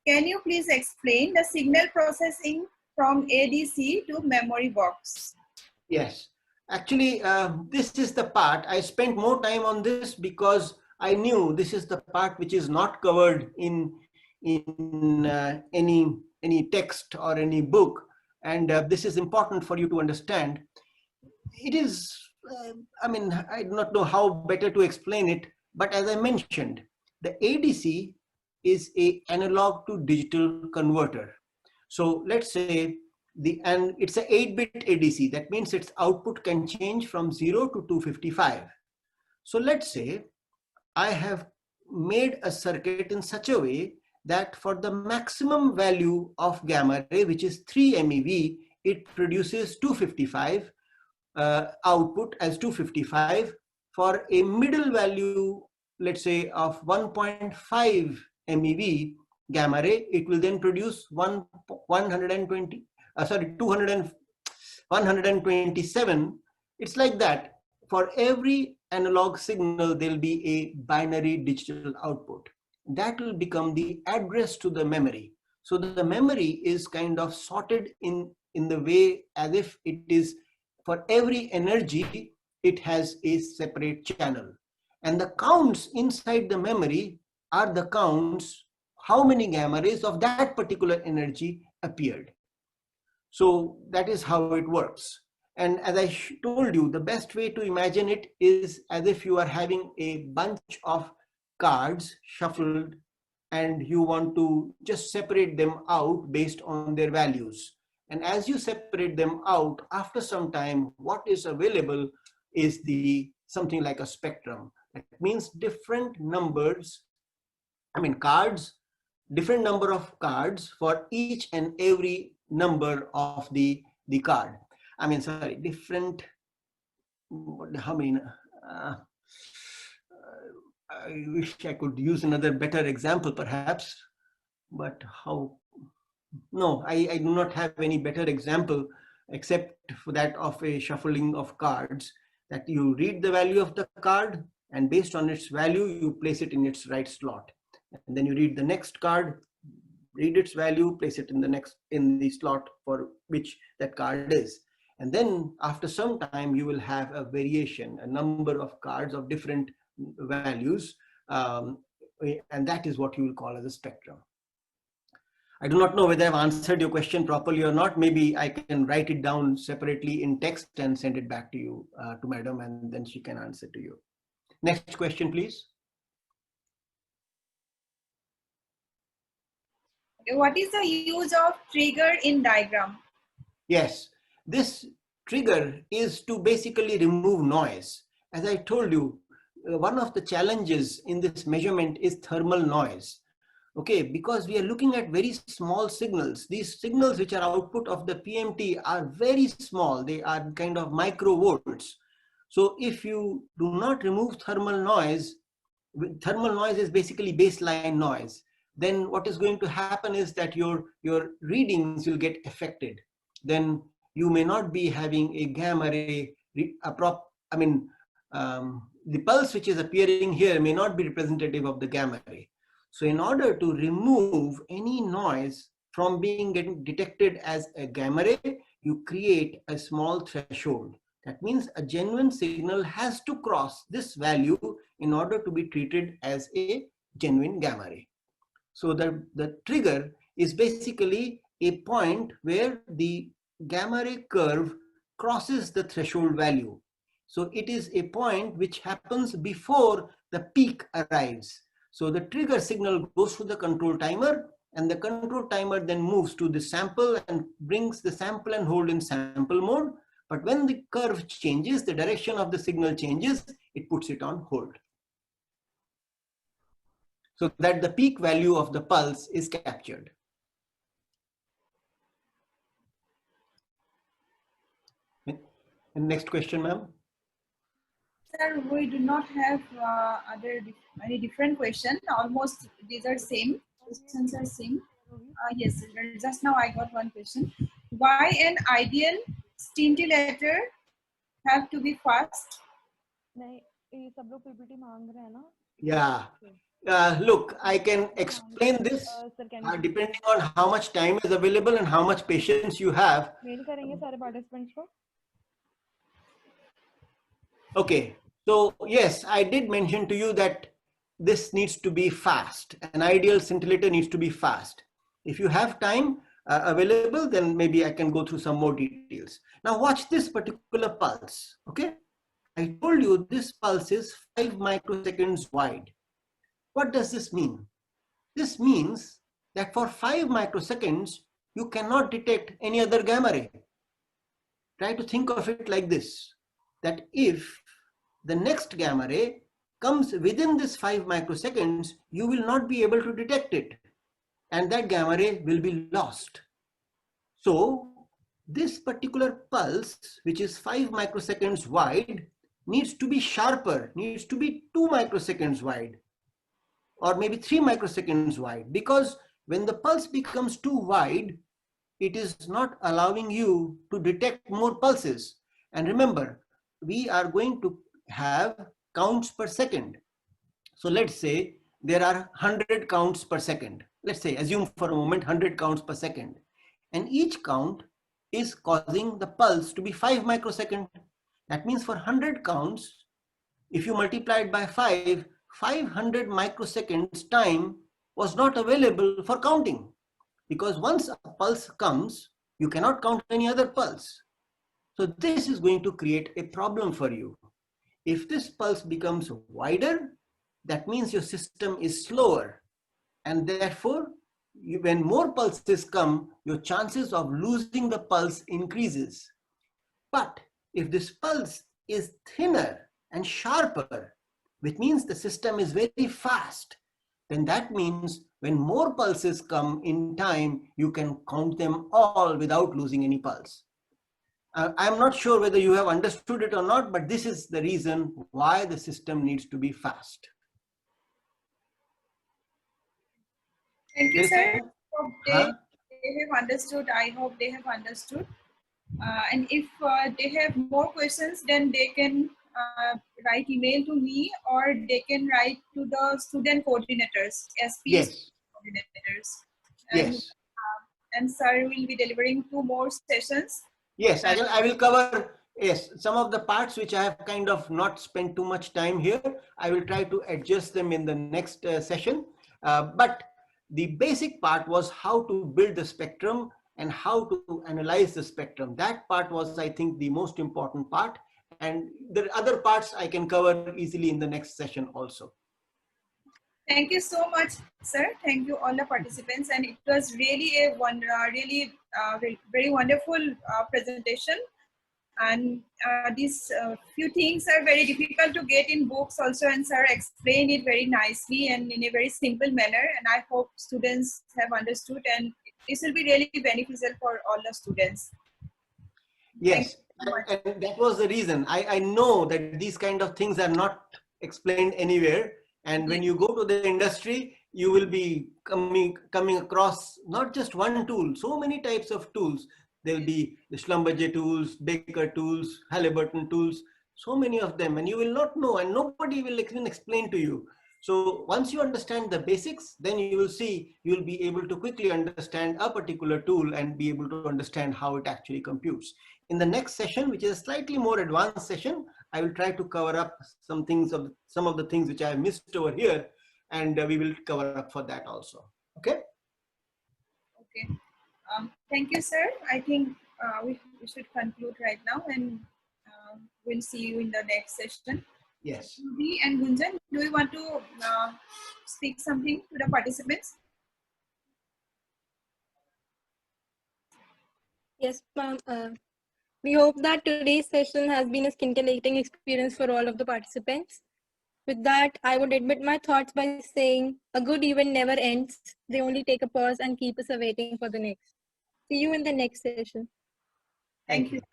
Can you please explain the signal processing from ADC to memory box? Yes, actually, this is the part I spent more time on this because I knew this is the part which is not covered in any text or any book, and this is important for you to understand. It is, I mean, I do not know how better to explain it, but as I mentioned, the ADC is a analog to digital converter. So let's say and it's a 8-bit ADC. That means its output can change from 0 to 255. So let's say I have made a circuit in such a way that for the maximum value of gamma ray, which is 3 MeV, it produces 255 output as 255. For a middle value, let's say of 1.5 MeV gamma ray, it will then produce 120, 127. It's like that. For every analog signal, there'll be a binary digital output. That will become the address to the memory. So the memory is kind of sorted in the way as if it is, for every energy, it has a separate channel. And the counts inside the memory are the counts, how many gamma rays of that particular energy appeared. So that is how it works. And as I told you, the best way to imagine it is as if you are having a bunch of cards shuffled and you want to just separate them out based on their values. And as you separate them out, after some time, what is available is something like a spectrum. That means different numbers, cards, different number of cards for each and every number of the card. Different, how many, I wish I could use another better example perhaps, but how, no, I do not have any better example except for that of a shuffling of cards, that you read the value of the card and based on its value, you place it in its right slot. And then you read the next card, read its value, place it in the slot for which that card is. And then after some time, you will have a variation, a number of cards of different values. And that is what you will call as a spectrum. I do not know whether I've answered your question properly or not. Maybe I can write it down separately in text and send it back to you, to madam, and then she can answer to you. Next question, please. What is the use of trigger in diagram? Yes, this trigger is to basically remove noise. As I told you, one of the challenges in this measurement is thermal noise. Okay, because we are looking at very small signals. These signals which are output of the PMT are very small. They are kind of microvolts. So if you do not remove thermal noise is basically baseline noise. Then what is going to happen is that your readings will get affected. Then you may not be having a gamma ray, the pulse which is appearing here may not be representative of the gamma ray. So in order to remove any noise from getting detected as a gamma ray, you create a small threshold. That means a genuine signal has to cross this value in order to be treated as a genuine gamma ray. So the trigger is basically a point where the gamma ray curve crosses the threshold value. So it is a point which happens before the peak arrives. So the trigger signal goes to the control timer, and the control timer then moves to the sample and brings the sample and hold in sample mode. But when the curve changes, the direction of the signal changes, it puts it on hold, so that the peak value of the pulse is captured. And next question, ma'am. Sir, we do not have any different question. Almost these are same. Questions are same. Yes, just now I got one question. Why an ideal scintillator have to be fast? नहीं ये सब लोग PPT मांग रहे हैं ना Yeah. Look, I can explain this sir can depending on how much time is available and how much patience you have. Mail करेंगे सारे पार्टिसिपेंट्स को Okay, so yes, I did mention to you that this needs to be fast. An ideal scintillator needs to be fast. If you have time available, then maybe I can go through some more details. Now watch this particular pulse, okay? I told you this pulse is 5 microseconds wide. What does this mean? This means that for 5 microseconds, you cannot detect any other gamma ray. Try to think of it like this, that if the next gamma ray comes within this 5 microseconds, you will not be able to detect it, and that gamma ray will be lost. So this particular pulse, which is 5 microseconds wide, needs to be sharper, needs to be 2 microseconds wide, or maybe 3 microseconds wide, because when the pulse becomes too wide, it is not allowing you to detect more pulses. And remember, we are going to have counts per second. So let's say there are 100 counts per second. Let's say, assume for a moment 100 counts per second. And each count is causing the pulse to be 5 microsecond. That means for 100 counts, if you multiply it by 5, 500 microseconds time was not available for counting. Because once a pulse comes, you cannot count any other pulse. So this is going to create a problem for you. If this pulse becomes wider, that means your system is slower. And therefore, when more pulses come, your chances of losing the pulse increases. But if this pulse is thinner and sharper, which means the system is very fast, then that means when more pulses come in time, you can count them all without losing any pulse. I'm not sure whether you have understood it or not, but this is the reason why the system needs to be fast. Thank you, sir. Hope they Huh? have understood. I hope they have understood. And if they have more questions, then they can write email to me, or they can write to the student coordinators, SPE Yes. coordinators. Yes. And sir will be delivering 2 more sessions. Yes, I will cover, yes, some of the parts which I have kind of not spent too much time here. I will try to adjust them in the next session. But the basic part was how to build the spectrum and how to analyze the spectrum. That part was, I think, the most important part. And the other parts I can cover easily in the next session also. Thank you so much, sir. Thank you all the participants, and it was really a very wonderful presentation. And these few things are very difficult to get in books also, and sir explained it very nicely and in a very simple manner. And I hope students have understood, and this will be really beneficial for all the students. Yes, and that was the reason. I know that these kind of things are not explained anywhere. And when you go to the industry, you will be coming across not just one tool, so many types of tools. There will be the Schlumberger tools, Baker tools, Halliburton tools, so many of them, and you will not know, and nobody will even explain to you. So once you understand the basics, then you will see, you will be able to quickly understand a particular tool and be able to understand how it actually computes. In the next session, which is a slightly more advanced session, I will try to cover up some of the things which I have missed over here, and we will cover up for that also. Okay. Okay. Thank you, sir. I think we should conclude right now, and we'll see you in the next session. Yes. Ruby and Gunjan, do you want to speak something to the participants? Yes, ma'am. We hope that today's session has been a scintillating experience for all of the participants. With that, I would admit my thoughts by saying a good event never ends. They only take a pause and keep us awaiting for the next. See you in the next session. Thank you, sir.